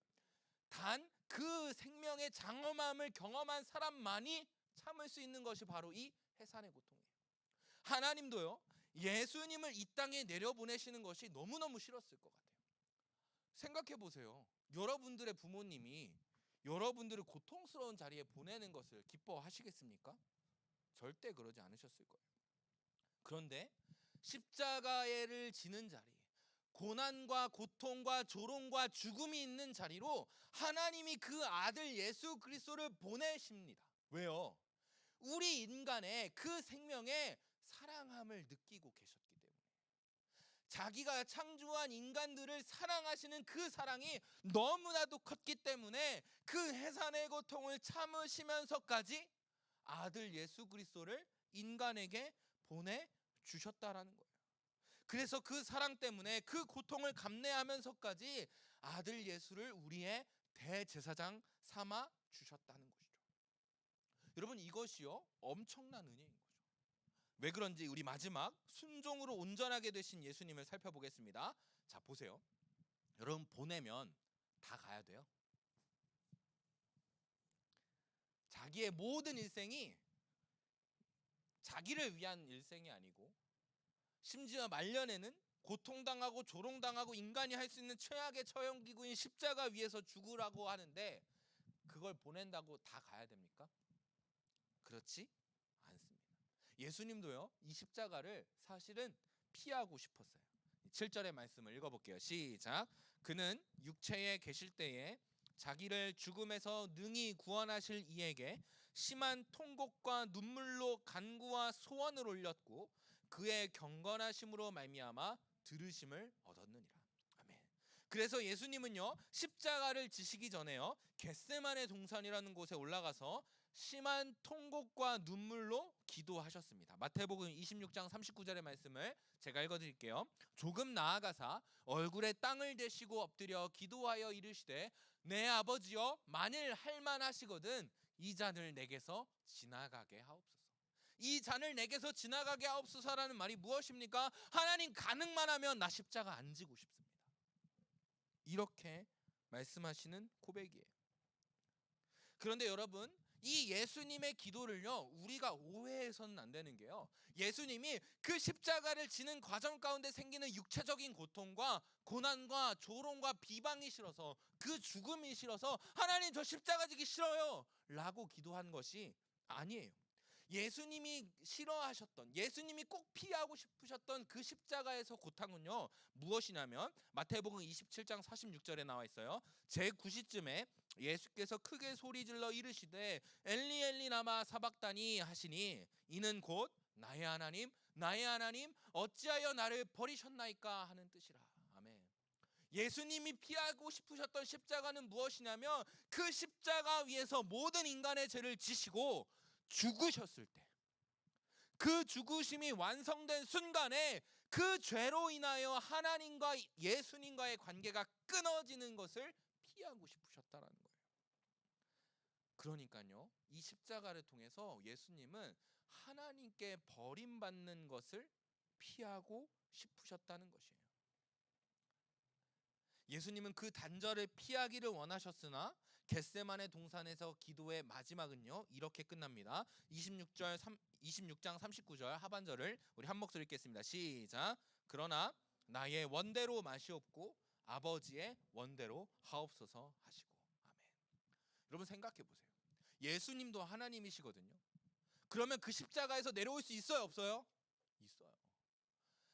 [SPEAKER 4] 단 그 생명의 장엄함을 경험한 사람만이 참을 수 있는 것이 바로 이 해산의 고통이에요. 하나님도요 예수님을 이 땅에 내려보내시는 것이 너무너무 싫었을 것 같아요. 생각해 보세요. 여러분들의 부모님이 여러분들을 고통스러운 자리에 보내는 것을 기뻐하시겠습니까? 절대 그러지 않으셨을 거예요. 그런데 십자가를 지는 자리, 고난과 고통과 조롱과 죽음이 있는 자리로 하나님이 그 아들 예수 그리스도를 보내십니다. 왜요? 우리 인간의 그 생명의 사랑함을 느끼고 계셨기 때문에. 자기가 창조한 인간들을 사랑하시는 그 사랑이 너무나도 컸기 때문에 그 해산의 고통을 참으시면서까지 아들 예수 그리스도를 인간에게 보내주셨다라는 거예요. 그래서 그 사랑 때문에 그 고통을 감내하면서까지 아들 예수를 우리의 대제사장 삼아 주셨다는 것이죠. 여러분, 이것이요 엄청난 은혜인 거죠. 왜 그런지 우리 마지막 순종으로 온전하게 되신 예수님을 살펴보겠습니다. 자, 보세요. 여러분, 보내면 다 가야 돼요. 자기의 모든 일생이 자기를 위한 일생이 아니고, 심지어 말년에는 고통당하고 조롱당하고 인간이 할 수 있는 최악의 처형기구인 십자가 위에서 죽으라고 하는데, 그걸 보낸다고 다 가야 됩니까? 그렇지 않습니다. 예수님도요 이 십자가를 사실은 피하고 싶었어요. 7절의 말씀을 읽어볼게요. 시작. 그는 육체에 계실 때에 자기를 죽음에서 능히 구원하실 이에게 심한 통곡과 눈물로 간구와 소원을 올렸고 그의 경건하심으로 말미암아 들으심을 얻었느니라. 아멘. 그래서 예수님은요 십자가를 지시기 전에요 겟세마네 동산이라는 곳에 올라가서 심한 통곡과 눈물로 기도하셨습니다. 마태복음 26장 39절의 말씀을 제가 읽어드릴게요. 조금 나아가사 얼굴에 땅을 대시고 엎드려 기도하여 이르시되 내 아버지여 만일 할만하시거든 이 잔을 내게서 지나가게 하옵소서. 이 잔을 내게서 지나가게 하옵소서라는 말이 무엇입니까? 하나님 가능만 하면 나 십자가 안 지고 싶습니다. 이렇게 말씀하시는 고백이에요. 그런데 여러분, 이 예수님의 기도를요 우리가 오해해서는 안 되는 게요, 예수님이 그 십자가를 지는 과정 가운데 생기는 육체적인 고통과 고난과 조롱과 비방이 싫어서, 그 죽음이 싫어서 하나님 저 십자가 지기 싫어요 라고 기도한 것이 아니에요. 예수님이 싫어하셨던, 예수님이 꼭 피하고 싶으셨던 그 십자가에서 고통은요 무엇이냐면 마태복음 27장 46절에 나와 있어요. 제9시쯤에 예수께서 크게 소리질러 이르시되 엘리 엘리 라마 사박다니 하시니 이는 곧 나의 하나님 나의 하나님 어찌하여 나를 버리셨나이까 하는 뜻이라. 아멘. 예수님이 피하고 싶으셨던 십자가는 무엇이냐면 그 십자가 위에서 모든 인간의 죄를 지시고 죽으셨을 때, 그 죽으심이 완성된 순간에 그 죄로 인하여 하나님과 예수님과의 관계가 끊어지는 것을 피하고 싶으셨다라는 거예요. 그러니까요 이 십자가를 통해서 예수님은 하나님께 버림받는 것을 피하고 싶으셨다는 것이에요. 예수님은 그 단절을 피하기를 원하셨으나 겟세마네 동산에서 기도의 마지막은요 이렇게 끝납니다. 26장 39절 하반절을 우리 한 목소리 읽겠습니다. 시작. 그러나 나의 원대로 마시옵고 아버지의 원대로 하옵소서 하시고. 아멘. 여러분 생각해 보세요. 예수님도 하나님이시거든요. 그러면 그 십자가에서 내려올 수 있어요 없어요? 있어요.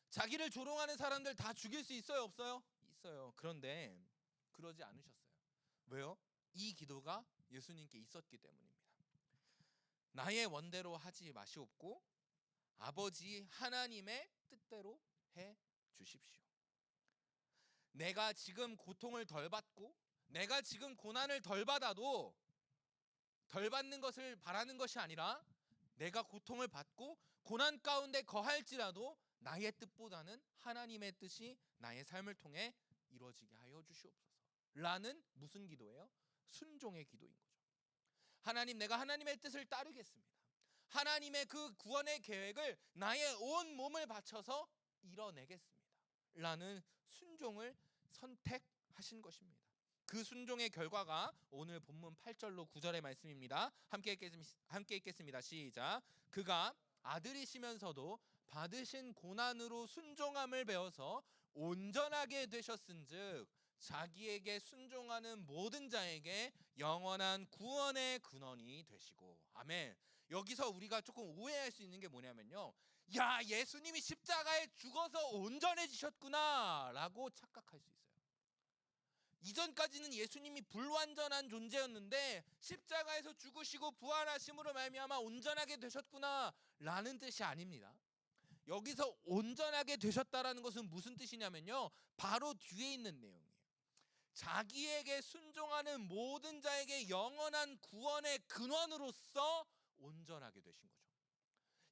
[SPEAKER 4] 자기를 조롱하는 사람들 다 죽일 수 있어요 없어요? 있어요. 그런데 그러지 않으셨어요. 왜요? 이 기도가 예수님께 있었기 때문입니다. 나의 원대로 하지 마시옵고 아버지 하나님의 뜻대로 해 주십시오. 내가 지금 고통을 덜 받고 내가 지금 고난을 덜 받아도 덜 받는 것을 바라는 것이 아니라 내가 고통을 받고 고난 가운데 거할지라도 나의 뜻보다는 하나님의 뜻이 나의 삶을 통해 이루어지게 하여 주시옵소서 라는 무슨 기도예요? 순종의 기도인 거죠. 하나님, 내가 하나님의 뜻을 따르겠습니다. 하나님의 그 구원의 계획을 나의 온 몸을 바쳐서 이뤄내겠습니다 라는 순종을 선택하신 것입니다. 그 순종의 결과가 오늘 본문 8절로 9절의 말씀입니다. 함께 읽겠습니다. 시작. 그가 아들이시면서도 받으신 고난으로 순종함을 배워서 온전하게 되셨은즉 자기에게 순종하는 모든 자에게 영원한 구원의 근원이 되시고. 아멘. 여기서 우리가 조금 오해할 수 있는 게 뭐냐면요, 야, 예수님이 십자가에 죽어서 온전해지셨구나라고 착각할 수 있어요. 이전까지는 예수님이 불완전한 존재였는데 십자가에서 죽으시고 부활하심으로 말미암아 온전하게 되셨구나라는 뜻이 아닙니다. 여기서 온전하게 되셨다라는 것은 무슨 뜻이냐면요, 바로 뒤에 있는 내용이에요. 자기에게 순종하는 모든 자에게 영원한 구원의 근원으로서 온전하게 되신 거죠.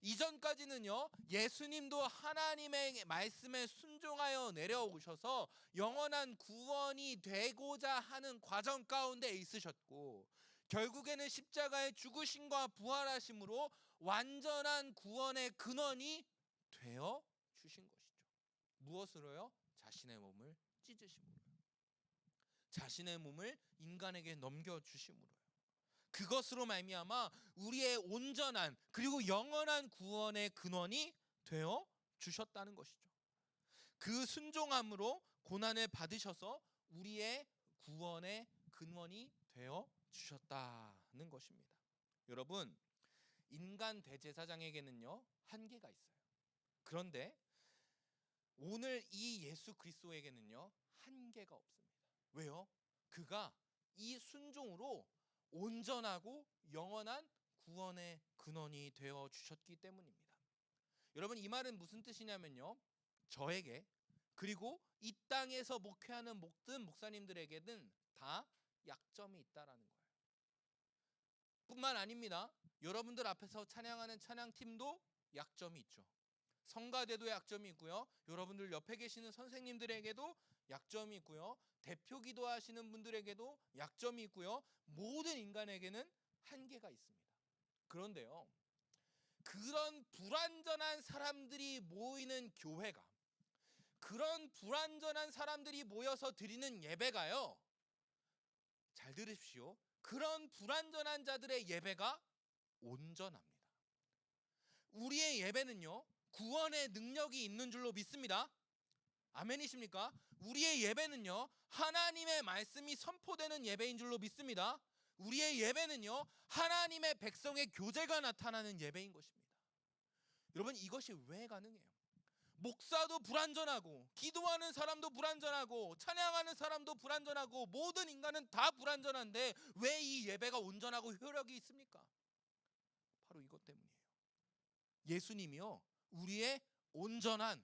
[SPEAKER 4] 이전까지는요, 예수님도 하나님의 말씀에 순종하여 내려오셔서 영원한 구원이 되고자 하는 과정 가운데 있으셨고, 결국에는 십자가의 죽으심과 부활하심으로 완전한 구원의 근원이 되어 주신 것이죠. 무엇으로요? 자신의 몸을 찢으심으로요. 자신의 몸을 인간에게 넘겨주심으로요. 그것으로 말미암아 우리의 온전한 그리고 영원한 구원의 근원이 되어 주셨다는 것이죠. 그 순종함으로 고난을 받으셔서 우리의 구원의 근원이 되어 주셨다는 것입니다. 여러분, 인간 대제사장에게는요, 한계가 있어요. 그런데 오늘 이 예수 그리스도에게는요, 한계가 없습니다. 왜요? 그가 이 순종으로 온전하고 영원한 구원의 근원이 되어 주셨기 때문입니다. 여러분, 이 말은 무슨 뜻이냐면요, 저에게 그리고 이 땅에서 목회하는 모든 목사님들에게는 다 약점이 있다라는 거예요. 뿐만 아닙니다. 여러분들 앞에서 찬양하는 찬양팀도 약점이 있죠. 성가대도 약점이 있고요. 여러분들 옆에 계시는 선생님들에게도 약점이 있고요. 대표 기도하시는 분들에게도 약점이 있고요. 모든 인간에게는 한계가 있습니다. 그런데요, 그런 불완전한 사람들이 모이는 교회가, 그런 불완전한 사람들이 모여서 드리는 예배가요, 잘 들으십시오, 그런 불완전한 자들의 예배가 온전합니다. 우리의 예배는요, 구원의 능력이 있는 줄로 믿습니다. 아멘이십니까? 우리의 예배는요, 하나님의 말씀이 선포되는 예배인 줄로 믿습니다. 우리의 예배는요, 하나님의 백성의 교제가 나타나는 예배인 것입니다. 여러분, 이것이 왜 가능해요? 목사도 불완전하고, 기도하는 사람도 불완전하고, 찬양하는 사람도 불완전하고, 모든 인간은 다 불완전한데 왜 이 예배가 온전하고 효력이 있습니까? 바로 이것 때문이에요. 예수님이요, 우리의 온전한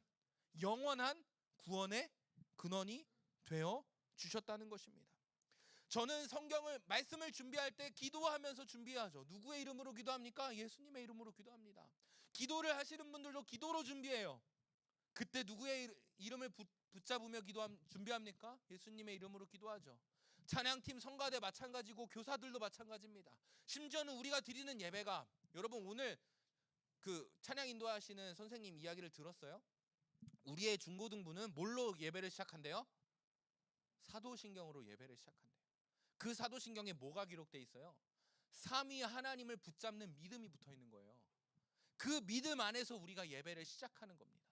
[SPEAKER 4] 영원한 구원의 근원이 되어 주셨다는 것입니다. 저는 성경을 말씀을 준비할 때 기도하면서 준비하죠. 누구의 이름으로 기도합니까? 예수님의 이름으로 기도합니다. 기도를 하시는 분들도 기도로 준비해요. 그때 누구의 이름을 붙잡으며 준비합니까? 예수님의 이름으로 기도하죠. 찬양팀, 성가대 마찬가지고 교사들도 마찬가지입니다. 심지어는 우리가 드리는 예배가, 여러분 오늘 그 찬양 인도하시는 선생님 이야기를 들었어요? 우리의 중고등부는 뭘로 예배를 시작한대요? 사도신경으로 예배를 시작한대요. 그 사도신경에 뭐가 기록돼 있어요? 삼위 하나님을 붙잡는 믿음이 붙어 있는 거예요. 그 믿음 안에서 우리가 예배를 시작하는 겁니다.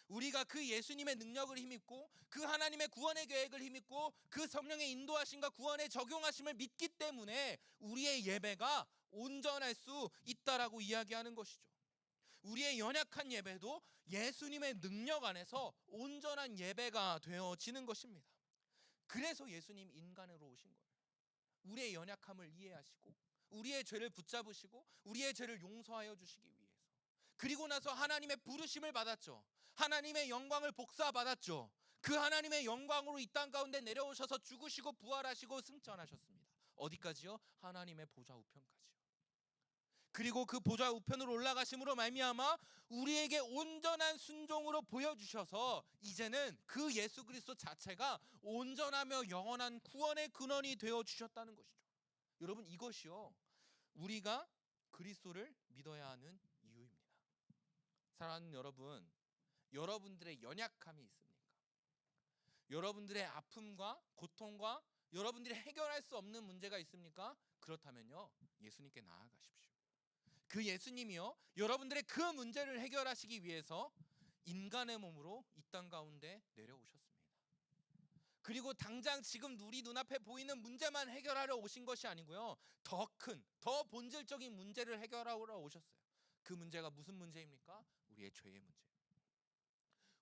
[SPEAKER 4] 우리가 그 예수님의 능력을 힘입고 그 하나님의 구원의 계획을 힘입고 그 성령의 인도하심과 구원의 적용하심을 믿기 때문에 우리의 예배가 온전할 수 있다라고 이야기하는 것이죠. 우리의 연약한 예배도 예수님의 능력 안에서 온전한 예배가 되어지는 것입니다. 그래서 예수님 인간으로 오신 거예요. 우리의 연약함을 이해하시고 우리의 죄를 붙잡으시고 우리의 죄를 용서하여 주시기 위해서. 그리고 나서 하나님의 부르심을 받았죠. 하나님의 영광을 복사받았죠. 그 하나님의 영광으로 이 땅 가운데 내려오셔서 죽으시고 부활하시고 승천하셨습니다. 어디까지요? 하나님의 보좌 우편까지요. 그리고 그 보좌 우편으로 올라가심으로 말미암아 우리에게 온전한 순종으로 보여주셔서 이제는 그 예수 그리스도 자체가 온전하며 영원한 구원의 근원이 되어주셨다는 것이죠. 여러분, 이것이요, 우리가 그리스도를 믿어야 하는 이유입니다. 사랑하는 여러분, 여러분들의 연약함이 있습니까? 여러분들의 아픔과 고통과 여러분들이 해결할 수 없는 문제가 있습니까? 그렇다면요, 예수님께 나아가십시오. 그 예수님이요, 여러분들의 그 문제를 해결하시기 위해서 인간의 몸으로 이 땅 가운데 내려오셨습니다. 그리고 당장 지금 우리 눈앞에 보이는 문제만 해결하러 오신 것이 아니고요, 더 큰, 더 본질적인 문제를 해결하러 오셨어요. 그 문제가 무슨 문제입니까? 우리의 우리의 죄의 문제.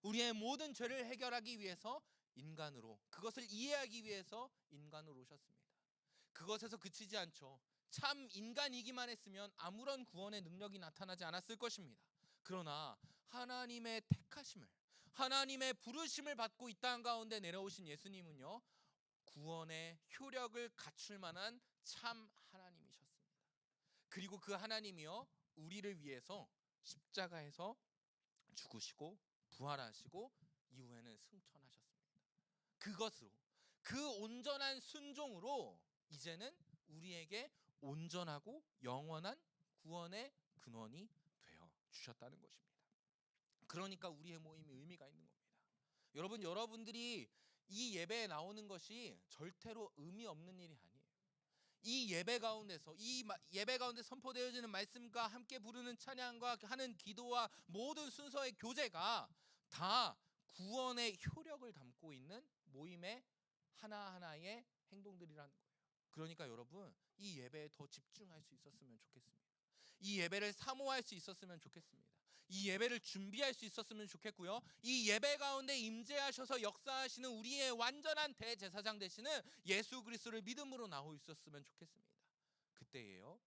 [SPEAKER 4] 우리의 모든 죄를 해결하기 위해서 인간으로, 그것을 이해하기 위해서 인간으로 오셨습니다. 그것에서 그치지 않죠. 참 인간이기만 했으면 아무런 구원의 능력이 나타나지 않았을 것입니다. 그러나 하나님의 택하심을, 하나님의 부르심을 받고 이 땅 가운데 내려오신 예수님은요, 구원의 효력을 갖출 만한 참 하나님이셨습니다. 그리고 그 하나님이요, 우리를 위해서 십자가에서 죽으시고 부활하시고 이후에는 승천하셨습니다. 그것으로, 그 온전한 순종으로 이제는 우리에게 온전하고 영원한 구원의 근원이 되어 주셨다는 것입니다. 그러니까 우리의 모임이 의미가 있는 겁니다. 여러분, 여러분들이 이 예배에 나오는 것이 절대로 의미 없는 일이 아니에요. 이 예배 가운데서, 예배 가운데 선포되어지는 말씀과 함께 부르는 찬양과 하는 기도와 모든 순서의 교제가 다 구원의 효력을 담고 있는 모임의 하나하나의 행동들이라는 거예요. 그러니까 여러분, 이 예배에 더 집중할 수 있었으면 좋겠습니다. 이 예배를 사모할 수 있었으면 좋겠습니다. 이 예배를 준비할 수 있었으면 좋겠고요. 이 예배 가운데 임재하셔서 역사하시는 우리의 완전한 대제사장 되시는 예수 그리스도를 믿음으로 나올 수 있었으면 좋겠습니다. 그때에요,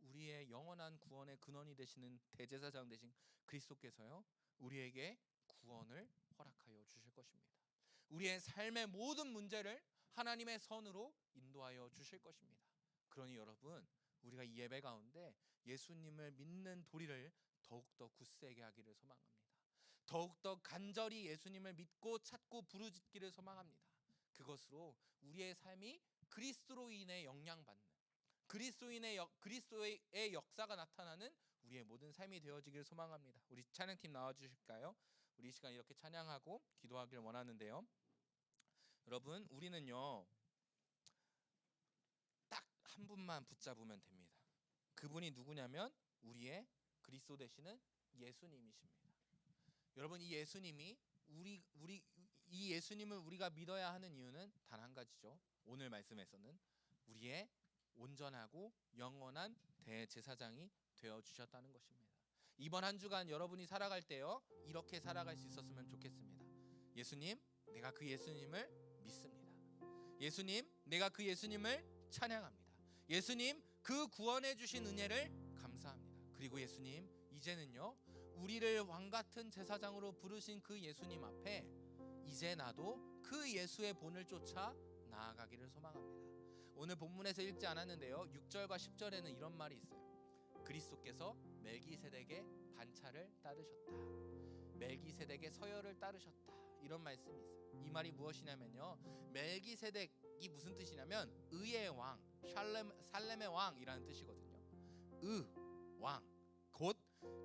[SPEAKER 4] 우리의 영원한 구원의 근원이 되시는 대제사장 되신 그리스도께서요, 우리에게 구원을 허락하여 주실 것입니다. 우리의 삶의 모든 문제를 하나님의 선으로 인도하여 주실 것입니다. 그러니 여러분, 우리가 이 예배 가운데 예수님을 믿는 도리를 더욱더 굳세게 하기를 소망합니다. 더욱더 간절히 예수님을 믿고 찾고 부르짖기를 소망합니다. 그것으로 우리의 삶이 그리스도로 인해 영향받는, 그리스도의 역사가 나타나는 우리의 모든 삶이 되어지기를 소망합니다. 우리 찬양팀 나와주실까요? 우리 이 시간 이렇게 찬양하고 기도하기를 원하는데요. 여러분, 우리는요, 딱 한 분만 붙잡으면 됩니다. 그분이 누구냐면 우리의 그리스도 되시는 예수님이십니다. 여러분, 이 예수님이 이 예수님을 우리가 믿어야 하는 이유는 단 한 가지죠. 오늘 말씀에서는 우리의 온전하고 영원한 대제사장이 되어 주셨다는 것입니다. 이번 한 주간 여러분이 살아갈 때요, 이렇게 살아갈 수 있었으면 좋겠습니다. 예수님, 내가 그 예수님을 믿습니다. 예수님, 내가 그 예수님을 찬양합니다. 예수님, 그 구원해 주신 은혜를 감사합니다. 그리고 예수님, 이제는요, 우리를 왕같은 제사장으로 부르신 그 예수님 앞에 이제 나도 그 예수의 본을 쫓아 나아가기를 소망합니다. 오늘 본문에서 읽지 않았는데요, 6절과 10절에는 이런 말이 있어요. 그리스도께서 멜기세덱의 반차를 따르셨다. 멜기세덱의 서열을 따르셨다. 이런 말씀이 있어요. 이 말이 무엇이냐면요, 멜기세덱이 무슨 뜻이냐면 의의 왕, 살렘의 왕이라는 뜻이거든요. 왕, 곧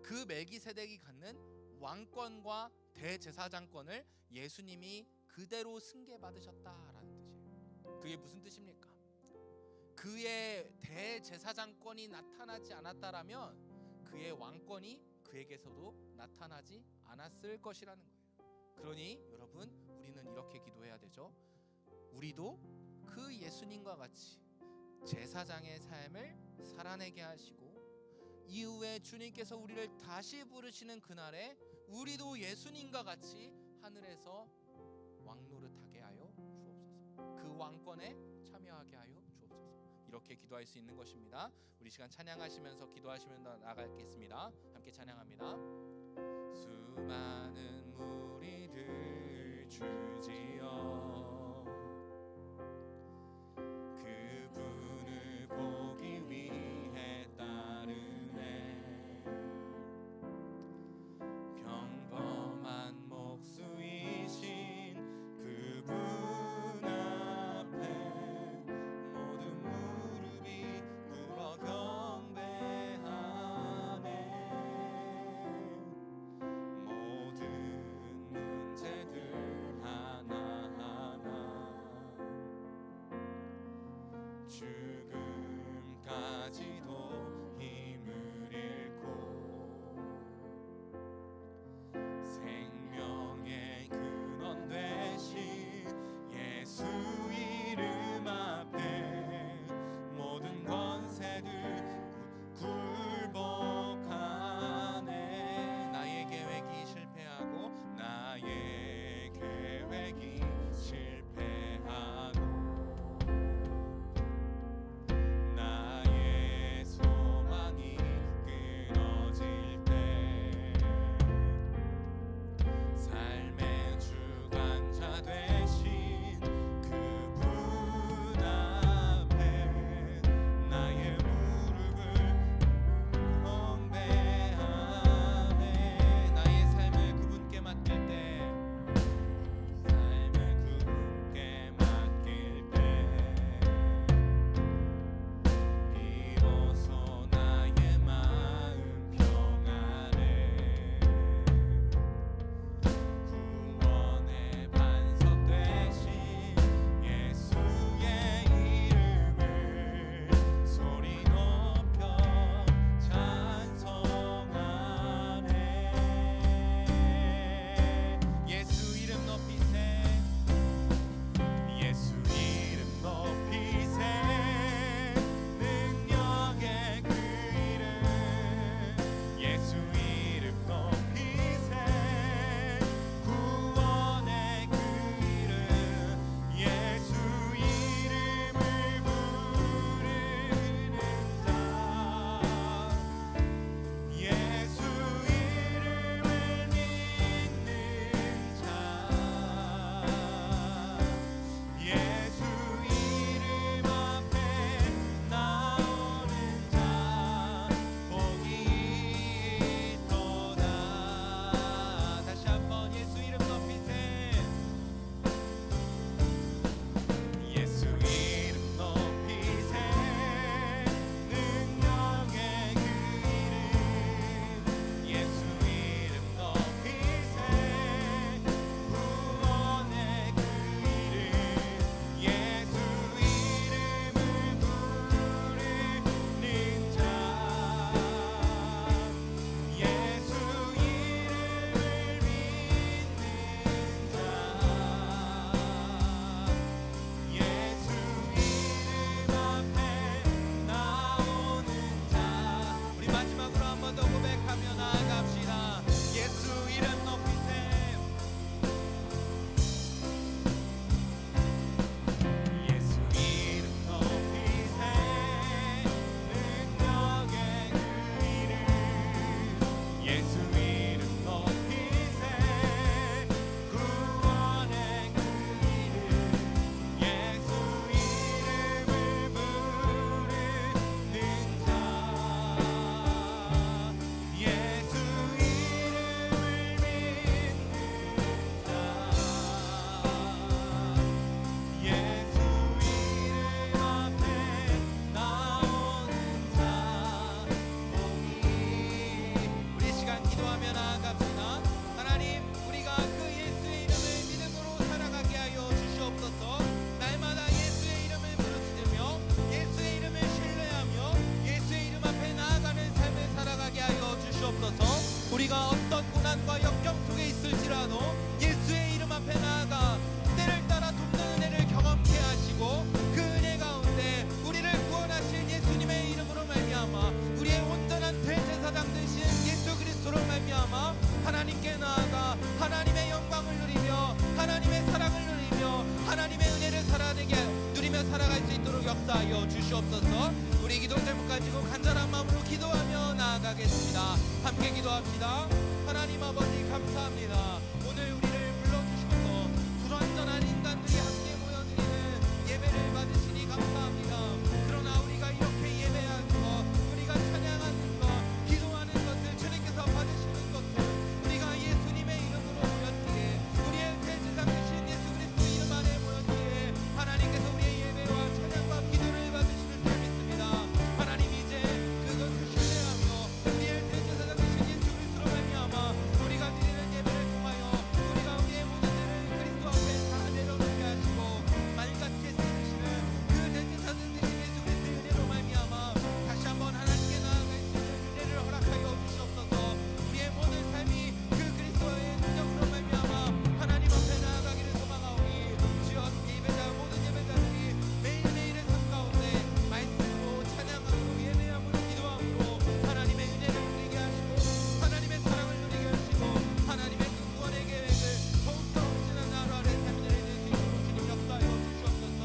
[SPEAKER 4] 그 멜기세덱이 갖는 왕권과 대제사장권을 예수님이 그대로 승계받으셨다라는 뜻이에요. 그게 무슨 뜻입니까? 그의 대제사장권이 나타나지 않았다라면 그의 왕권이 그에게서도 나타나지 않았을 것이라는 거예요. 그러니 여러분, 우리는 이렇게 기도해야 되죠. 우리도 그 예수님과 같이 제사장의 삶을 살아내게 하시고 이후에 주님께서 우리를 다시 부르시는 그날에 우리도 예수님과 같이 하늘에서 왕노릇하게 하여 주옵소서. 그 왕권에 참여하게 하여 주옵소서. 이렇게 기도할 수 있는 것입니다. 우리 시간 찬양하시면서 기도하시면서 나가겠습니다. 함께 찬양합니다. 수많은 무리들 주지어 그분을 보기 위해 따르네. 평범한 목수이신 그분 앞에 모든 무릎이 꿇어 경배하네. 모든 문제들 하나 주시옵소서. 우리 기도 제목 가지고 간절한 마음으로 기도하며 나아가겠습니다. 함께 기도합니다. 하나님 아버지 감사합니다. 오늘 우리를 불러주셔서 불완전한 인간들이 함께 모여드리는 예배를 받으시니 감사합니다. 그러나 우리가 이렇게 예배하는 것, 우리가 찬양하는 것, 기도하는 것을 주님께서 받으시는 것은 우리가 예수님의 이름으로 모였기에, 우리의 대제사장 되신 예수 그리스도 이름 안에 모였기에 하나님께서 우리의 예배와 찬양과 기도를 받으시는 줄 믿습니다. 하나님 이제 그것을 신뢰하며 우리의 대제사장 되신 예수 그리스도로 말미암아 우리가 드리는 예배를 통하여 우리가 우리의 모든 죄를 그리스도 앞에 다 내려놓게 하시고 말같이 쓰시는 그 대제사장 되신 예수 그리스도의 은혜로 말미암아 다시 한번 하나님께 나아갈 수 있는 은혜를 허락하여 주시옵소서. 우리의 모든 삶이 그 그리스도의 능력으로 말미암아 하나님 앞에 나아가기를 소망하오니 주여 예배자 모든 예배자들이 매일매일의 삶 가운데 말씀으로 찬양함으로 예배함으로 기도함으로 하나님의 은혜를 누리게 하시고 하나님의 사랑을 누리게 하시고 하나님의 그 구원의 계획을 더욱더 온전한 나라를 삶을 내릴 수 있도록 주님 역사하여 주시옵소서.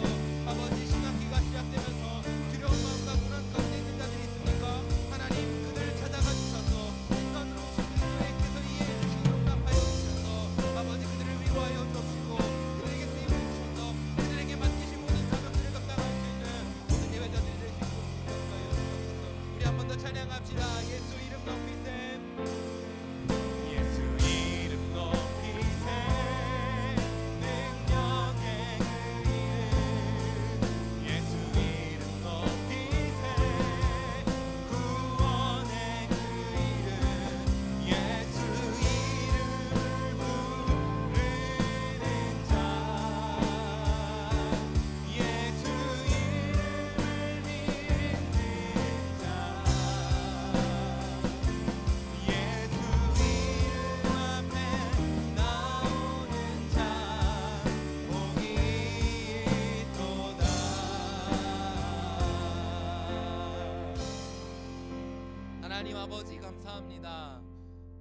[SPEAKER 4] 아버지 신학기가 시작되면서 두려운 마음과 불안 가운데 있는 자들이 있습니까? 하나님 그들을 찾아가 주셔서 인간으로 오신 그리스도의께서 이해해 주시고 용납하여 주셔서 아버지 그들을 위로하여 주옵시고 그들에게 쓰임을 주셔서 그들에게 맡기신 모든 사명들을 감당할 수 있는 모든 예배자들이 될 수 있도록 역사하여 주옵소서. 우리 한 번 더 찬양합시다. 예수 이름 높이세. 예수 이름 높이세. 능력의 그 이름. 예수 이름 높이세. 구원의 그 이름. 예수 이름을 부르는 자. 예수 이름을 믿는 자. 예수 이름 앞에 나오는 자 복이 있도다. 하나님 아버지 감사합니다.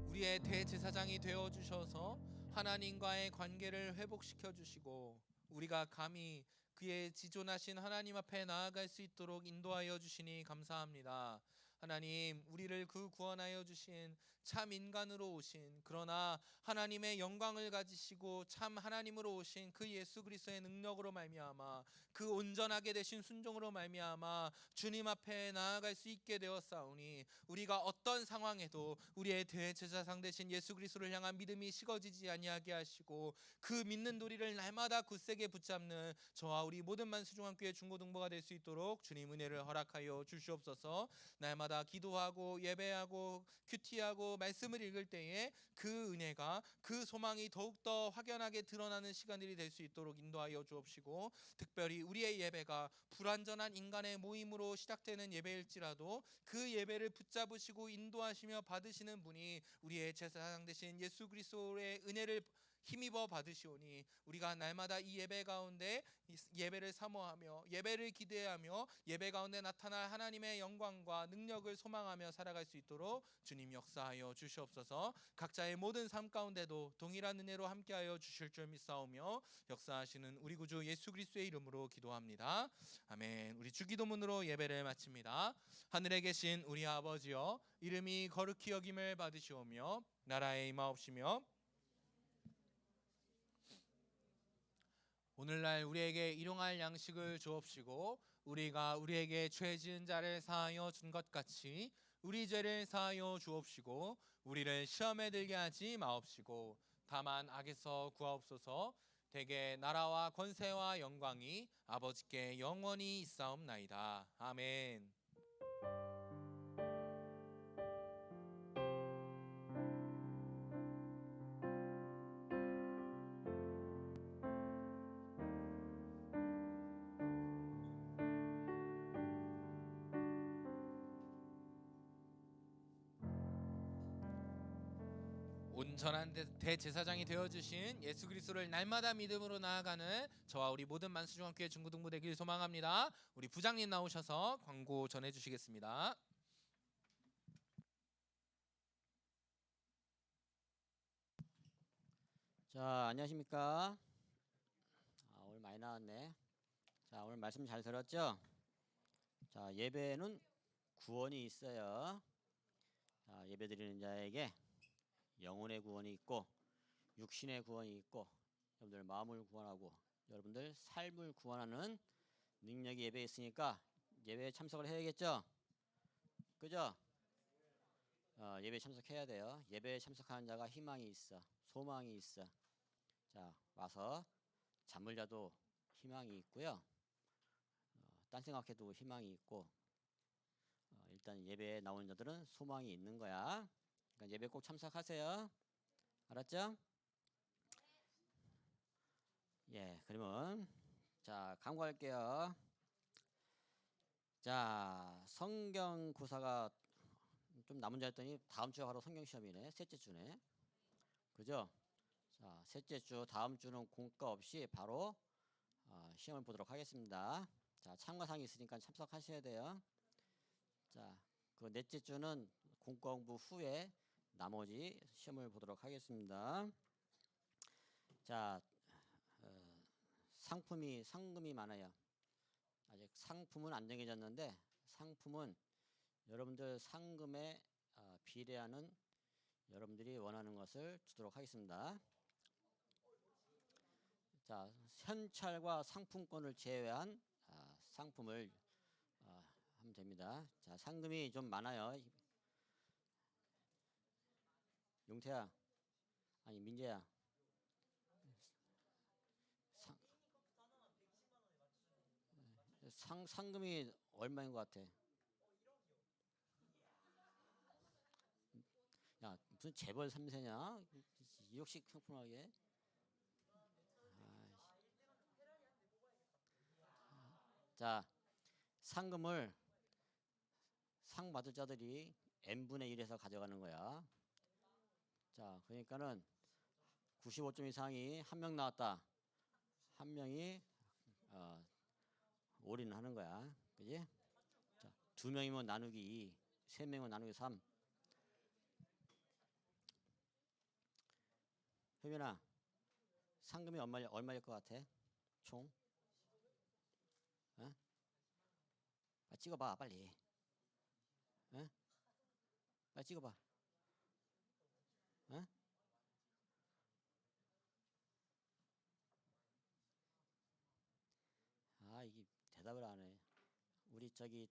[SPEAKER 4] 우리의 대제사장이 되어 주셔서 하나님과의 관계를 회복시켜 주시고 우리가 감히 그의 지존하신 하나님 앞에 나아갈 수 있도록 인도하여 주시니 감사합니다. 하나님 우리를 그 구원하여 주신 참 인간으로 오신 그러나 하나님의 영광을 가지시고 참 하나님으로 오신 그 예수 그리스도의 능력으로 말미암아 그 온전하게 되신 순종으로 말미암아 주님 앞에 나아갈 수 있게 되었사오니 우리가 어떤 상황에도 우리의 대제사장 되신 예수 그리스도를 향한 믿음이 식어지지 아니하게 하시고 그 믿는 도리를 날마다 굳세게 붙잡는 저와 우리 모든 만수중앙교회 중고등부가 될 수 있도록 주님 은혜를 허락하여 주시옵소서. 날마다 기도하고 예배하고 큐티하고 말씀을 읽을 때에 그 은혜가 그 소망이 더욱더 확연하게 드러나는 시간들이 될 수 있도록 인도하여 주옵시고 특별히 우리의 예배가 불완전한 인간의 모임으로 시작되는 예배일지라도 그 예배를 붙잡으시고 인도하시며 받으시는 분이 우리의 제사장 되신 예수 그리스도의 은혜를 힘입어 받으시오니 우리가 날마다 이 예배 가운데 예배를 사모하며 예배를 기대하며 예배 가운데 나타날 하나님의 영광과 능력을 소망하며 살아갈 수 있도록 주님 역사하여 주시옵소서. 각자의 모든 삶 가운데도 동일한 은혜로 함께하여 주실 줄 믿사오며 역사하시는 우리 구주 예수 그리스도의 이름으로 기도합니다. 아멘. 우리 주기도문으로 예배를 마칩니다. 하늘에 계신 우리 아버지여 이름이 거룩히 여김을 받으시오며 나라의 임하옵시며 오늘날 우리에게 일용할 양식을 주옵시고 우리가 우리에게 죄 지은 자를 사하여 준 것 같이 우리 죄를 사하여 주옵시고 우리를 시험에 들게 하지 마옵시고 다만 악에서 구하옵소서. 대개 나라와 권세와 영광이 아버지께 영원히 있사옵나이다. 아멘. 온전한 대제사장이 되어주신 예수 그리스도를 날마다 믿음으로 나아가는 저와 우리 모든 만수중학교의 중고등부 되길 소망합니다. 우리 부장님 나오셔서 광고 전해주시겠습니다.
[SPEAKER 5] 자, 안녕하십니까? 오늘 많이 나왔네. 자, 오늘 말씀 잘 들었죠? 자, 예배는 구원이 있어요. 자, 예배 드리는 자에게 영혼의 구원이 있고 육신의 구원이 있고 여러분들 마음을 구원하고 여러분들 삶을 구원하는 능력이 예배에 있으니까 예배에 참석을 해야겠죠? 그죠? 예배에 참석해야 돼요. 예배에 참석하는 자가 희망이 있어. 소망이 있어. 자, 와서 잠을 자도 희망이 있고요. 딴 생각해도 희망이 있고 일단 예배에 나오는 자들은 소망이 있는 거야. 그러니까 예배 꼭 참석하세요. 알았죠? 예, 그러면 자, 강구할게요. 자, 성경 구사가 좀 남은 줄 알았더니 다음 주에 바로 성경 시험이네. 셋째 주네. 그죠? 자, 셋째 주 다음 주는 공과 없이 바로 시험을 보도록 하겠습니다. 자, 참가상이 있으니까 참석하셔야 돼요. 자, 그 넷째 주는 공과 공부 후에 나머지 시험을 보도록 하겠습니다. 자, 상금이 많아요. 아직 상품은 안 정해졌는데 상품은 여러분들 상금에 비례하는 여러분들이 원하는 것을 주도록 하겠습니다. 자, 현찰과 상품권을 제외한 상품을 하면 됩니다. 자, 상금이 좀 많아요. 용태야, 아니 민재야. 상금이 얼마인 것 같아? 야, 무슨 재벌 3세냐? 2억씩 상품하게. 자, 상금을 상 받을 자들이 n분의 1에서 가져가는 거야. 자, 그러니까는 95점 이상이 한 명 나왔다. 한 명이 올인하는 거야. 그지? 자, 2명이면 나누기 2, 3명이면 나누기 3. 효민아, 상금이 얼마일 것 같아? 총? 어? 찍어봐, 빨리. 어? 빨리 찍어봐. 어? 이게 대답을 안 해. 우리 저기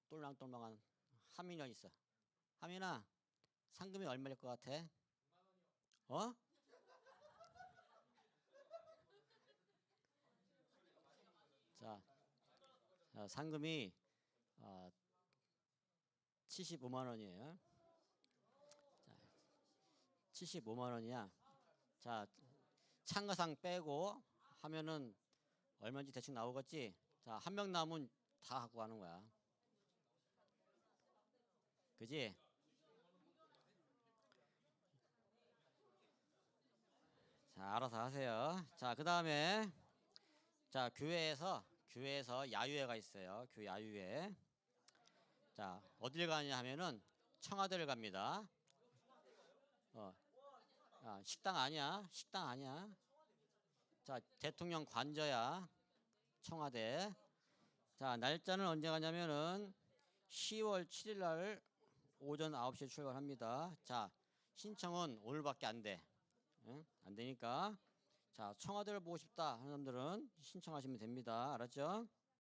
[SPEAKER 5] 똘랑똘랑한 하민이 어디 있어? 하민아, 상금이 얼마일 것 같아? 어? 자, 상금이 75만 원이에요. 자, 75만 원이야. 자, 참가상 빼고 하면은 얼마인지 대충 나오겠지? 자, 한 명 남으면 다 갖고 가는 거야. 그지? 자, 알아서 하세요. 자, 그 다음에 자, 교회에서 야유회가 있어요. 교회 야유회. 자, 어딜 가냐 하면은 청와대를 갑니다. 식당 아니야. 식당 아니야. 자, 대통령 관저야. 청와대. 자, 날짜는 언제 가냐면은 10월 7일 날 오전 9시에 출발합니다. 자, 신청은 오늘밖에 안 돼. 응? 안 되니까. 자, 청와대를 보고 싶다 하는 사람들은 신청하시면 됩니다. 알았죠?